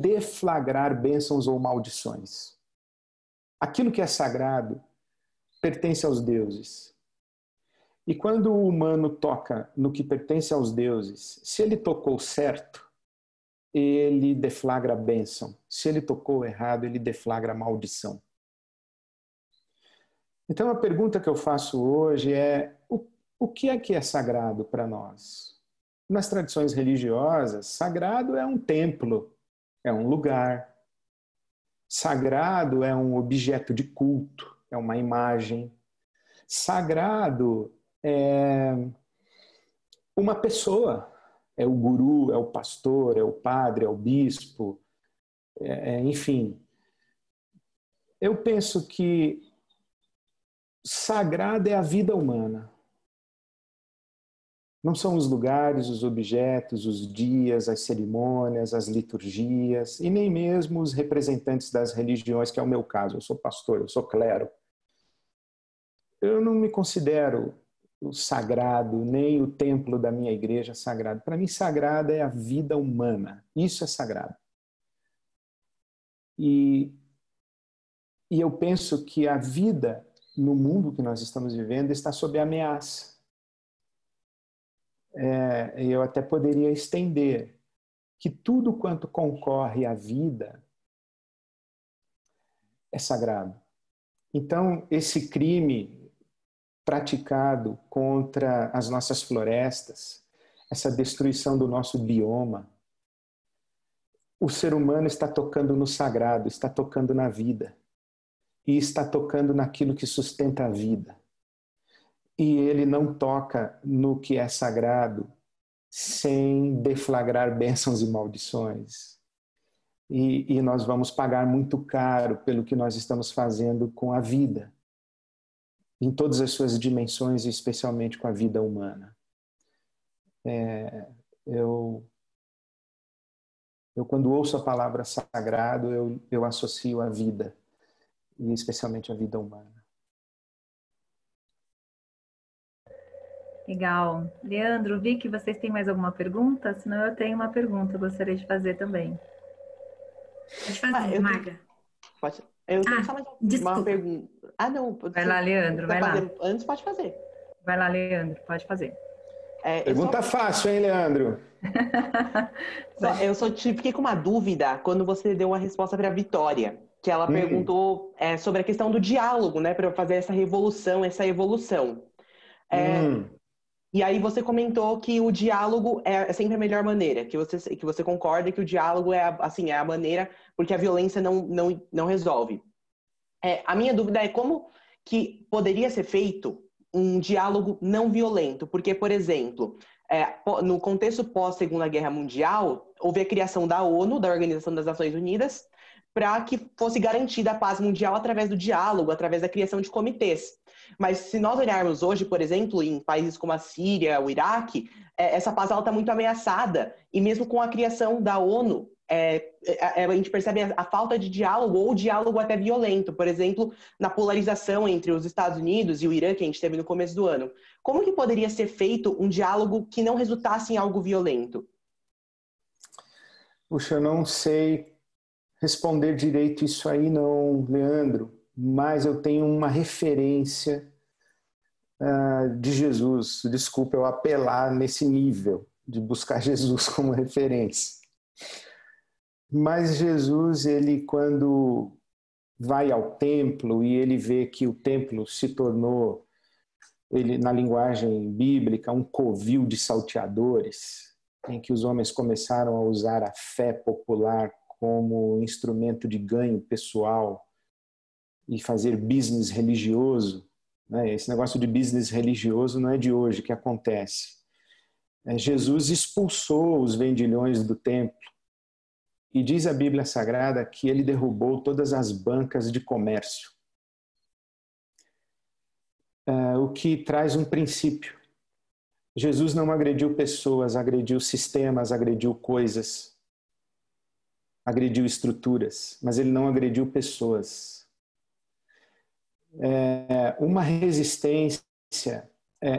deflagrar bênçãos ou maldições. Aquilo que é sagrado pertence aos deuses. E quando o humano toca no que pertence aos deuses, se ele tocou certo, ele deflagra a bênção. Se ele tocou errado, ele deflagra a maldição. Então a pergunta que eu faço hoje é: o que é sagrado para nós? Nas tradições religiosas, sagrado é um templo, é um lugar. Sagrado é um objeto de culto, é uma imagem. Sagrado é uma pessoa, é o guru, é o pastor, é o padre, é o bispo, enfim. Eu penso que sagrado é a vida humana. Não são os lugares, os objetos, os dias, as cerimônias, as liturgias, e nem mesmo os representantes das religiões, que é o meu caso. Eu sou pastor, eu sou clero. Eu não me considero o sagrado, nem o templo da minha igreja sagrado. Para mim, sagrado é a vida humana. Isso é sagrado. E eu penso que a vida no mundo que nós estamos vivendo está sob ameaça. Eu até poderia estender que tudo quanto concorre à vida é sagrado. Então, esse crime praticado contra as nossas florestas, essa destruição do nosso bioma, o ser humano está tocando no sagrado, está tocando na vida e está tocando naquilo que sustenta a vida. E ele não toca no que é sagrado sem deflagrar bênçãos e maldições. E nós vamos pagar muito caro pelo que nós estamos fazendo com a vida, em todas as suas dimensões, e especialmente com a vida humana. Eu quando ouço a palavra sagrado, eu associo a vida, e especialmente a vida humana. Legal. Leandro, vi que vocês têm mais alguma pergunta? Senão eu tenho uma pergunta, eu gostaria de fazer também. Pode fazer, Maga. Pode. Eu tenho só mais uma pergunta. Não. Vai lá, Leandro, vai lá. Antes pode fazer. Vai lá, Leandro, pode fazer. Pergunta fácil, hein, Leandro? Fiquei com uma dúvida quando você deu uma resposta para a Vitória, que ela perguntou sobre a questão do diálogo, né, para fazer essa revolução, essa evolução. E aí você comentou que o diálogo é sempre a melhor maneira, que você concorda que o diálogo é a maneira, porque a violência não resolve. A minha dúvida é como que poderia ser feito um diálogo não violento, porque, por exemplo, no contexto pós-Segunda Guerra Mundial, houve a criação da ONU, da Organização das Nações Unidas, para que fosse garantida a paz mundial através do diálogo, através da criação de comitês. Mas se nós olharmos hoje, por exemplo, em países como a Síria, o Iraque, essa paz está muito ameaçada. E mesmo com a criação da ONU, a gente percebe a falta de diálogo, ou diálogo até violento. Por exemplo, na polarização entre os Estados Unidos e o Irã, que a gente teve no começo do ano. Como que poderia ser feito um diálogo que não resultasse em algo violento? Puxa, eu não sei responder direito isso aí não, Leandro. Mas eu tenho uma referência de Jesus. Desculpa eu apelar nesse nível, de buscar Jesus como referência. Mas Jesus, ele quando vai ao templo e ele vê que o templo se tornou, na linguagem bíblica, um covil de salteadores, em que os homens começaram a usar a fé popular como instrumento de ganho pessoal, e fazer business religioso, né? Esse negócio de business religioso não é de hoje que acontece. Jesus expulsou os vendilhões do templo e diz a Bíblia Sagrada que ele derrubou todas as bancas de comércio. o que traz um princípio. Jesus não agrediu pessoas, agrediu sistemas, agrediu coisas, agrediu estruturas, mas ele não agrediu pessoas. Uma resistência,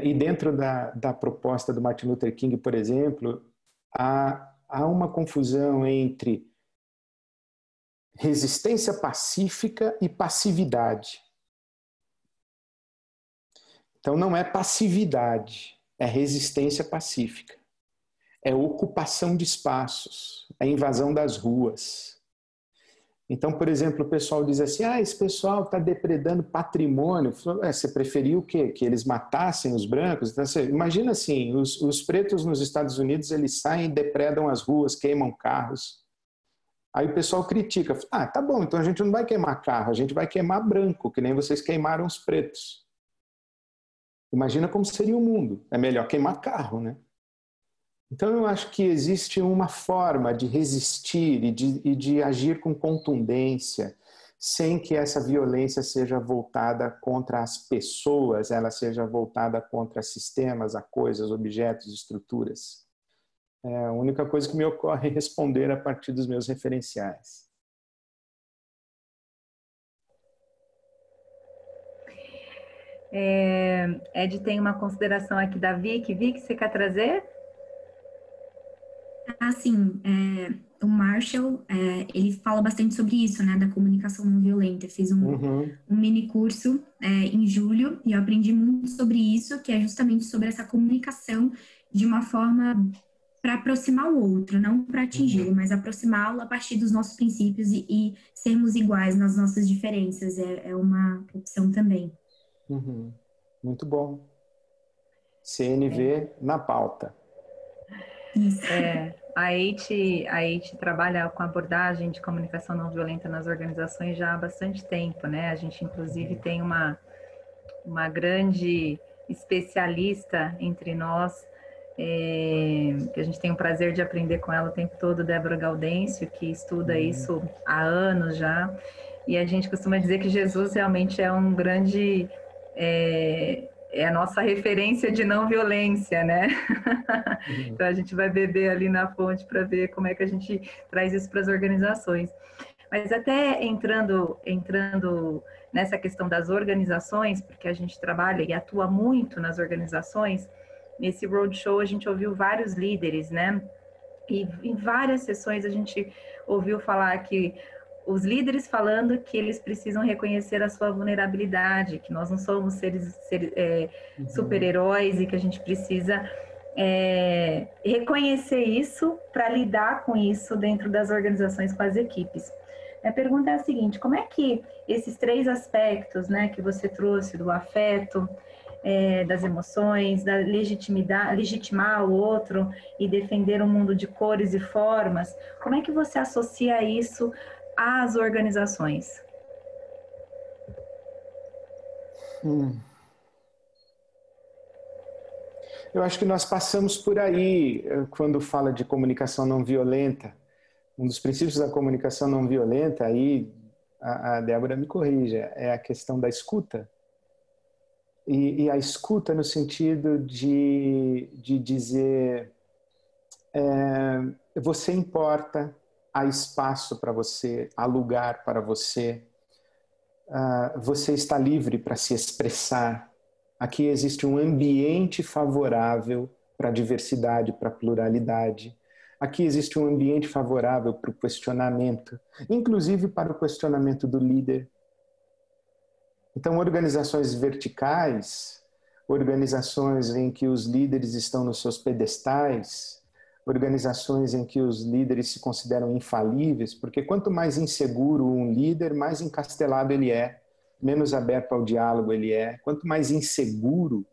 e dentro da proposta do Martin Luther King, por exemplo, há uma confusão entre resistência pacífica e passividade. Então não é passividade, é resistência pacífica. É ocupação de espaços, é invasão das ruas. Então, por exemplo, o pessoal diz assim, esse pessoal está depredando patrimônio. Você preferia o quê? Que eles matassem os brancos? Então, imagina assim, os pretos nos Estados Unidos, eles saem e depredam as ruas, queimam carros. Aí o pessoal critica, tá bom, então a gente não vai queimar carro, a gente vai queimar branco, que nem vocês queimaram os pretos. Imagina como seria o mundo. É melhor queimar carro, né? Então eu acho que existe uma forma de resistir e de agir com contundência, sem que essa violência seja voltada contra as pessoas, ela seja voltada contra sistemas, a coisas, objetos, estruturas. É a única coisa que me ocorre responder a partir dos meus referenciais. Ed, tem uma consideração aqui da Vicky. Vicky, você quer trazer? Sim. O Marshall, ele fala bastante sobre isso, né, da comunicação não violenta. Eu fiz um mini curso em julho e eu aprendi muito sobre isso, que é justamente sobre essa comunicação de uma forma para aproximar o outro, não para atingi-lo, mas aproximá-lo a partir dos nossos princípios e sermos iguais nas nossas diferenças. É uma opção também. Muito bom. CNV na pauta. Isso. A AIT trabalha com abordagem de comunicação não violenta nas organizações já há bastante tempo, né? A gente, inclusive, tem uma grande especialista entre nós, que a gente tem o prazer de aprender com ela o tempo todo, Débora Gaudêncio, que estuda isso há anos já. E a gente costuma dizer que Jesus realmente é um grande... é a nossa referência de não violência, né? Então a gente vai beber ali na fonte para ver como é que a gente traz isso para as organizações. Mas até entrando nessa questão das organizações, porque a gente trabalha e atua muito nas organizações, nesse roadshow a gente ouviu vários líderes, né? E em várias sessões a gente ouviu falar que os líderes falando que eles precisam reconhecer a sua vulnerabilidade, que nós não somos seres super-heróis e que a gente precisa reconhecer isso para lidar com isso dentro das organizações, com as equipes. A pergunta é a seguinte: como é que esses 3 aspectos, né, que você trouxe, do afeto, das emoções, da legitimar o outro e defender um mundo de cores e formas, como é que você associa isso às organizações? Eu acho que nós passamos por aí quando fala de comunicação não violenta. Um dos princípios da comunicação não violenta, aí a Débora me corrija, é a questão da escuta. E a escuta no sentido de dizer você importa, há espaço para você, há lugar para você, você está livre para se expressar. Aqui existe um ambiente favorável para a diversidade, para a pluralidade. Aqui existe um ambiente favorável para o questionamento, inclusive para o questionamento do líder. Então, organizações verticais, organizações em que os líderes estão nos seus pedestais, organizações em que os líderes se consideram infalíveis, porque quanto mais inseguro um líder, mais encastelado ele é, menos aberto ao diálogo ele é. Quanto mais inseguro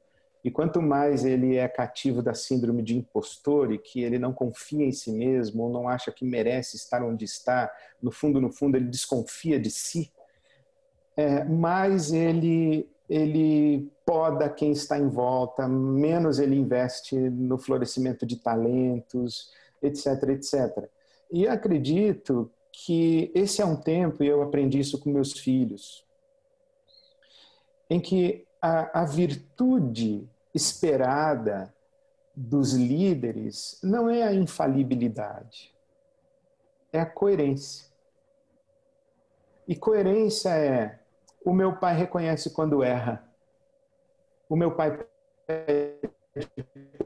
e quanto mais ele é cativo da síndrome de impostor e que ele não confia em si mesmo ou não acha que merece estar onde está, no fundo, ele desconfia de si, mais ele poda quem está em volta, menos ele investe no florescimento de talentos, etc, etc. E acredito que esse é um tempo, e eu aprendi isso com meus filhos, em que a virtude esperada dos líderes não é a infalibilidade, é a coerência. E coerência é: o meu pai reconhece quando erra, o meu pai pede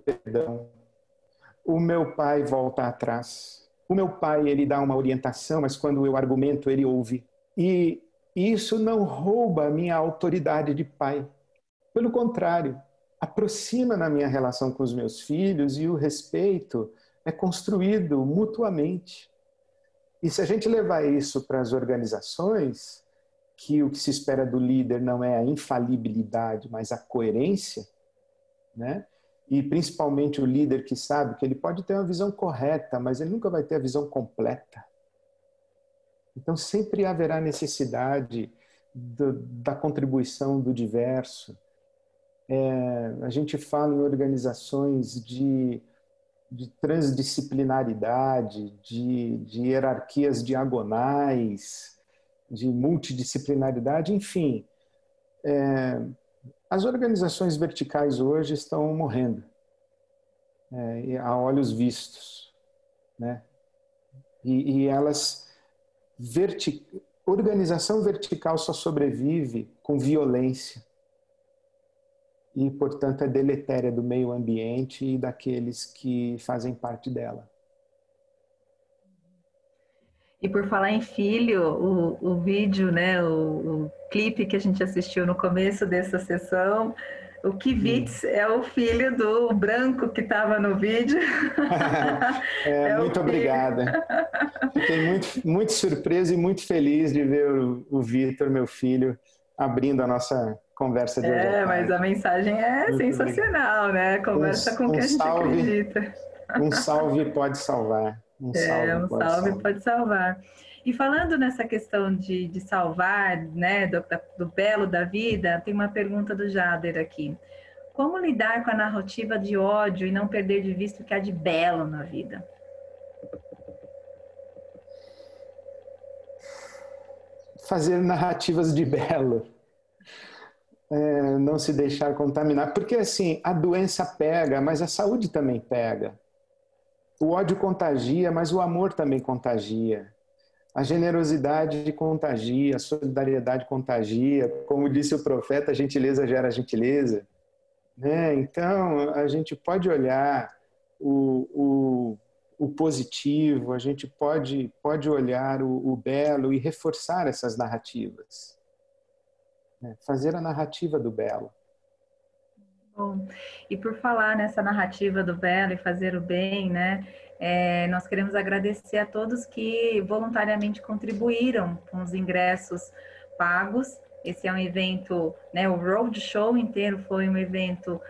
perdão, o meu pai volta atrás, o meu pai ele dá uma orientação, mas quando eu argumento ele ouve. E isso não rouba a minha autoridade de pai. Pelo contrário, aproxima na minha relação com os meus filhos, e o respeito é construído mutuamente. E se a gente levar isso para as organizações, que o que se espera do líder não é a infalibilidade, mas a coerência, né? E principalmente o líder que sabe que ele pode ter uma visão correta, mas ele nunca vai ter a visão completa. Então sempre haverá necessidade da contribuição do diverso. A gente fala em organizações de transdisciplinaridade, de hierarquias diagonais, de multidisciplinaridade, enfim. As organizações verticais hoje estão morrendo, a olhos vistos, né? E elas... Organização vertical só sobrevive com violência. E, portanto, é deletéria do meio ambiente e daqueles que fazem parte dela. E por falar em filho, o vídeo, né, o clipe que a gente assistiu no começo dessa sessão, o Kivitz é o filho do branco que estava no vídeo. Muito obrigada. Fiquei muito surpreso e muito feliz de ver o Vitor, meu filho, abrindo a nossa conversa de hoje. Mas a mensagem é muito sensacional, né? Conversa com quem a gente acredita. Um salve pode salvar. Um salve pode salvar. E falando nessa questão de salvar, né, do belo da vida, tem uma pergunta do Jader aqui. Como lidar com a narrativa de ódio e não perder de vista o que há de belo na vida? Fazer narrativas de belo. Não se deixar contaminar. Porque, assim, a doença pega, mas a saúde também pega. O ódio contagia, mas o amor também contagia. A generosidade contagia, a solidariedade contagia. Como disse o profeta, a gentileza gera gentileza. Né? Então, a gente pode olhar o positivo, a gente pode olhar o belo e reforçar essas narrativas. Fazer a narrativa do belo. Bom, e por falar nessa narrativa do belo e fazer o bem, né? Nós queremos agradecer a todos que voluntariamente contribuíram com os ingressos pagos. Esse é um evento, né? O Roadshow inteiro foi um evento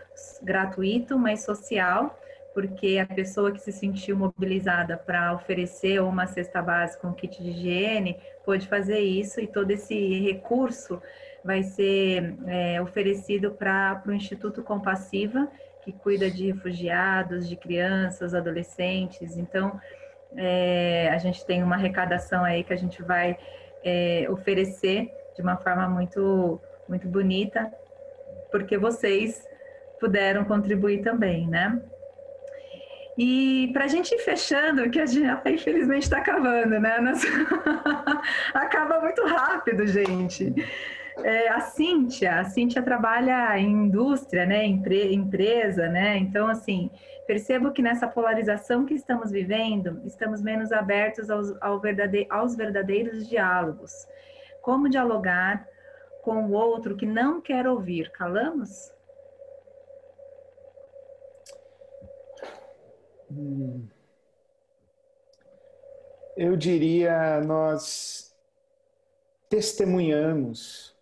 gratuito, mas social, porque a pessoa que se sentiu mobilizada para oferecer uma cesta básica, um kit de higiene, pôde fazer isso, e todo esse recurso vai ser oferecido para o Instituto Compassiva, que cuida de refugiados, de crianças, adolescentes. Então, a gente tem uma arrecadação aí que a gente vai oferecer de uma forma muito, muito bonita, porque vocês puderam contribuir também, né? E para a gente ir fechando, que a gente infelizmente está acabando, né? Acaba muito rápido, gente. A Cíntia trabalha em indústria, né? Empresa, né? Então, assim, percebo que nessa polarização que estamos vivendo, estamos menos abertos aos verdadeiros diálogos. Como dialogar com o outro que não quer ouvir? Calamos? Eu diria, nós testemunhamos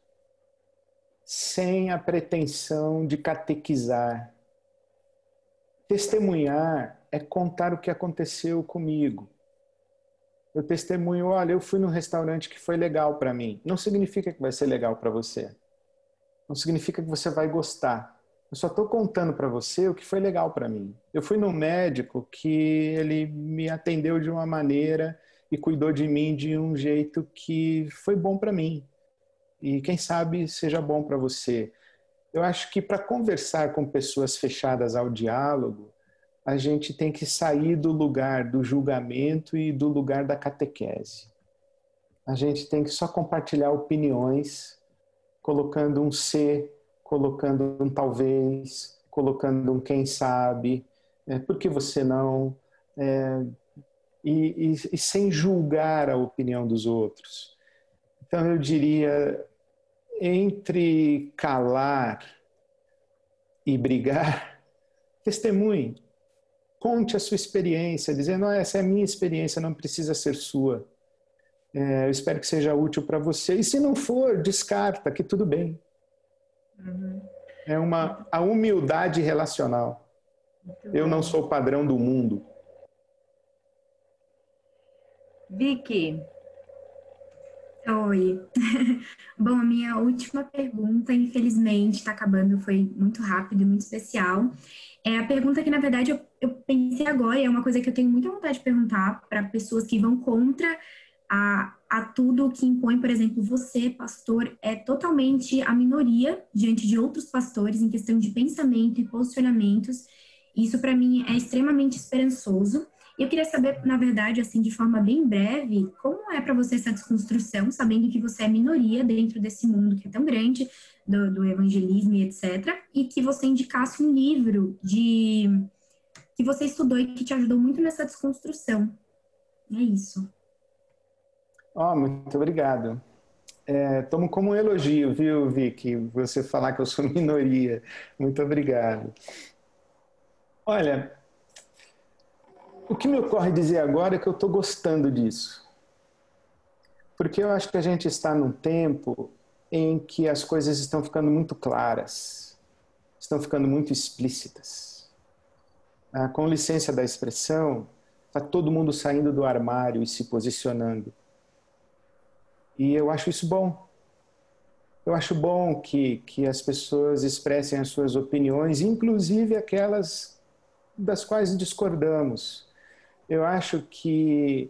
sem a pretensão de catequizar. Testemunhar é contar o que aconteceu comigo. Eu testemunho, olha, eu fui num restaurante que foi legal para mim. Não significa que vai ser legal para você. Não significa que você vai gostar. Eu só estou contando para você o que foi legal para mim. Eu fui num médico que ele me atendeu de uma maneira e cuidou de mim de um jeito que foi bom para mim. E quem sabe seja bom para você. Eu acho que para conversar com pessoas fechadas ao diálogo, a gente tem que sair do lugar do julgamento e do lugar da catequese. A gente tem que só compartilhar opiniões, colocando um se, colocando um talvez, colocando um quem sabe, por que você não, e sem julgar a opinião dos outros. Então eu diria, entre calar e brigar, testemunhe, conte a sua experiência, dizendo, essa é a minha experiência, não precisa ser sua. Eu espero que seja útil para você. E se não for, descarta, que tudo bem. Uhum. É a humildade relacional. Eu não sou o padrão do mundo. Vicky. Oi. Bom, a minha última pergunta, infelizmente, está acabando, foi muito rápido e muito especial. É a pergunta que, na verdade, eu pensei agora, e é uma coisa que eu tenho muita vontade de perguntar para pessoas que vão contra a tudo que impõe, por exemplo, você, pastor, é totalmente a minoria diante de outros pastores em questão de pensamento e posicionamentos. Isso, para mim, é extremamente esperançoso. E eu queria saber, na verdade, assim, de forma bem breve, como é para você essa desconstrução, sabendo que você é minoria dentro desse mundo que é tão grande, do evangelismo e etc., e que você indicasse um livro que você estudou e que te ajudou muito nessa desconstrução. É isso. Muito obrigado. Tomo como um elogio, viu, Vicky, você falar que eu sou minoria. Muito obrigado. Olha, o que me ocorre dizer agora é que eu estou gostando disso. Porque eu acho que a gente está num tempo em que as coisas estão ficando muito claras, estão ficando muito explícitas. Com licença da expressão, está todo mundo saindo do armário e se posicionando. E eu acho isso bom. Eu acho bom que as pessoas expressem as suas opiniões, inclusive aquelas das quais discordamos. Eu acho que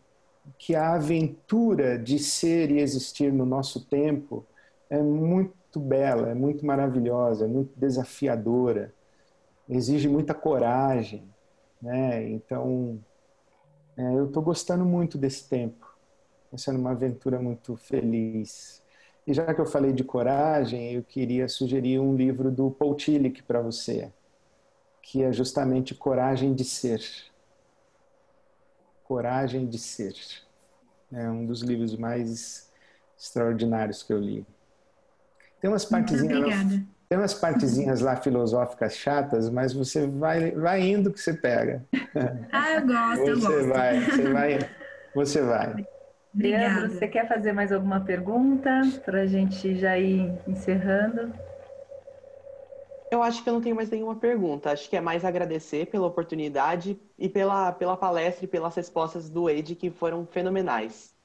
a aventura de ser e existir no nosso tempo é muito bela, é muito maravilhosa, é muito desafiadora, exige muita coragem, né? Então, eu estou gostando muito desse tempo. Está sendo uma aventura muito feliz. E já que eu falei de coragem, eu queria sugerir um livro do Paul Tillich para você, que é justamente Coragem de Ser. Coragem de Ser. É um dos livros mais extraordinários que eu li. Tem umas partezinhas lá filosóficas chatas, mas você vai indo que você pega. Eu gosto. Você vai. Leandro, você quer fazer mais alguma pergunta para a gente já ir encerrando? Eu acho que eu não tenho mais nenhuma pergunta. Acho que é mais agradecer pela oportunidade e pela palestra e pelas respostas do Ed, que foram fenomenais.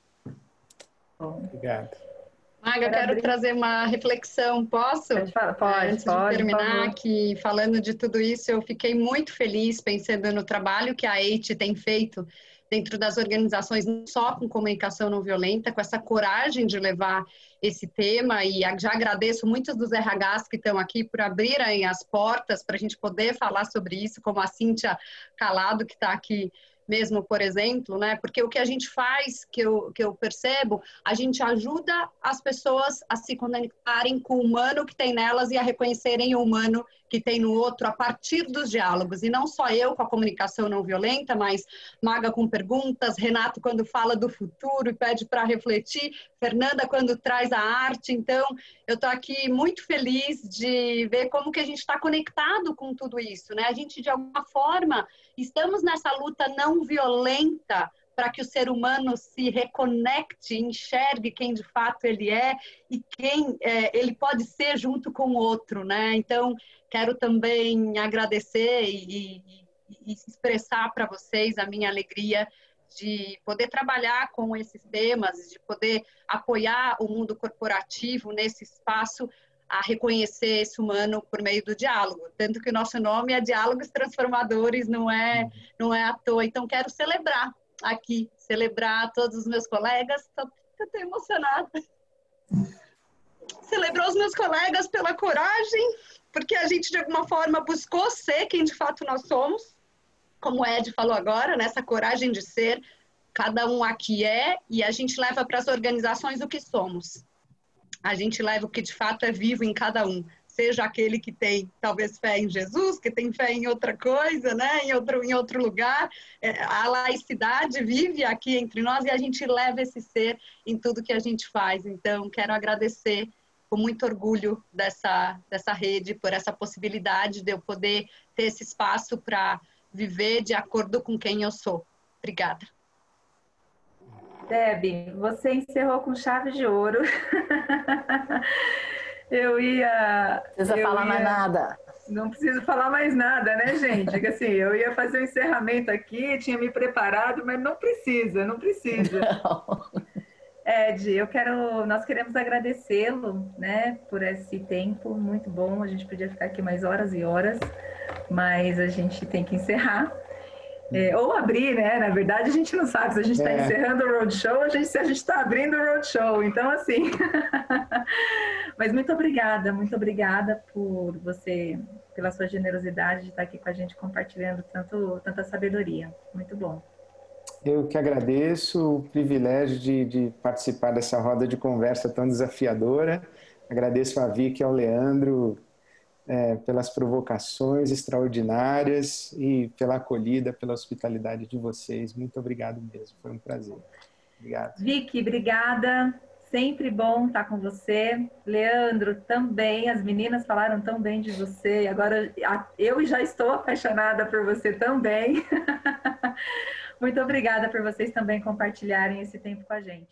Bom. Obrigado. Maga, eu quero trazer uma reflexão, posso? Pode, Antes de terminar aqui, falando de tudo isso, eu fiquei muito feliz pensando no trabalho que a EIT tem feito dentro das organizações, não só com comunicação não violenta, com essa coragem de levar esse tema, e já agradeço muitos dos RHs que estão aqui por abrirem as portas para a gente poder falar sobre isso, como a Cíntia Calado, que está aqui mesmo, por exemplo, né? Porque o que a gente faz, que eu percebo, a gente ajuda as pessoas a se conectarem com o humano que tem nelas e a reconhecerem o humano que tem no outro a partir dos diálogos. E não só eu com a comunicação não violenta, mas Maga com perguntas, Renato quando fala do futuro e pede para refletir, Fernanda quando traz a arte. Então, eu estou aqui muito feliz de ver como que a gente está conectado com tudo isso, né? A gente, de alguma forma, estamos nessa luta não violenta para que o ser humano se reconecte, enxergue quem de fato ele é e quem ele pode ser junto com o outro, né? Então, quero também agradecer e expressar para vocês a minha alegria de poder trabalhar com esses temas, de poder apoiar o mundo corporativo nesse espaço a reconhecer esse humano por meio do diálogo. Tanto que o nosso nome é Diálogos Transformadores, não é à toa. Então, quero celebrar todos os meus colegas. Estou emocionada. Celebrar os meus colegas pela coragem porque a gente, de alguma forma, buscou ser quem de fato nós somos, como o Ed falou agora, nessa coragem de ser, cada um aqui é, e a gente leva para as organizações o que somos. A gente leva o que de fato é vivo em cada um, seja aquele que tem talvez fé em Jesus, que tem fé em outra coisa, né? em outro lugar. A laicidade vive aqui entre nós e a gente leva esse ser em tudo que a gente faz. Então, quero agradecer com muito orgulho dessa rede, por essa possibilidade de eu poder ter esse espaço para viver de acordo com quem eu sou. Obrigada. Deb, você encerrou com chave de ouro. Eu ia... Não precisa falar mais nada. Não preciso falar mais nada, né, gente? Porque, assim, eu ia fazer um encerramento aqui, tinha me preparado, mas não precisa, não precisa. Não. Ed, nós queremos agradecê-lo, né, por esse tempo muito bom. A gente podia ficar aqui mais horas e horas, mas a gente tem que encerrar. Ou abrir, né? Na verdade, a gente não sabe se a gente está encerrando o roadshow ou se a gente está abrindo o roadshow. Então, assim... Mas muito obrigada por você, pela sua generosidade de estar aqui com a gente compartilhando tanta sabedoria. Muito bom. Eu que agradeço o privilégio de participar dessa roda de conversa tão desafiadora. Agradeço a Vicky e ao Leandro pelas provocações extraordinárias e pela acolhida, pela hospitalidade de vocês. Muito obrigado mesmo, foi um prazer. Obrigado. Vicky, obrigada. Sempre bom estar com você. Leandro, também. As meninas falaram tão bem de você. Agora eu já estou apaixonada por você também. Muito obrigada por vocês também compartilharem esse tempo com a gente.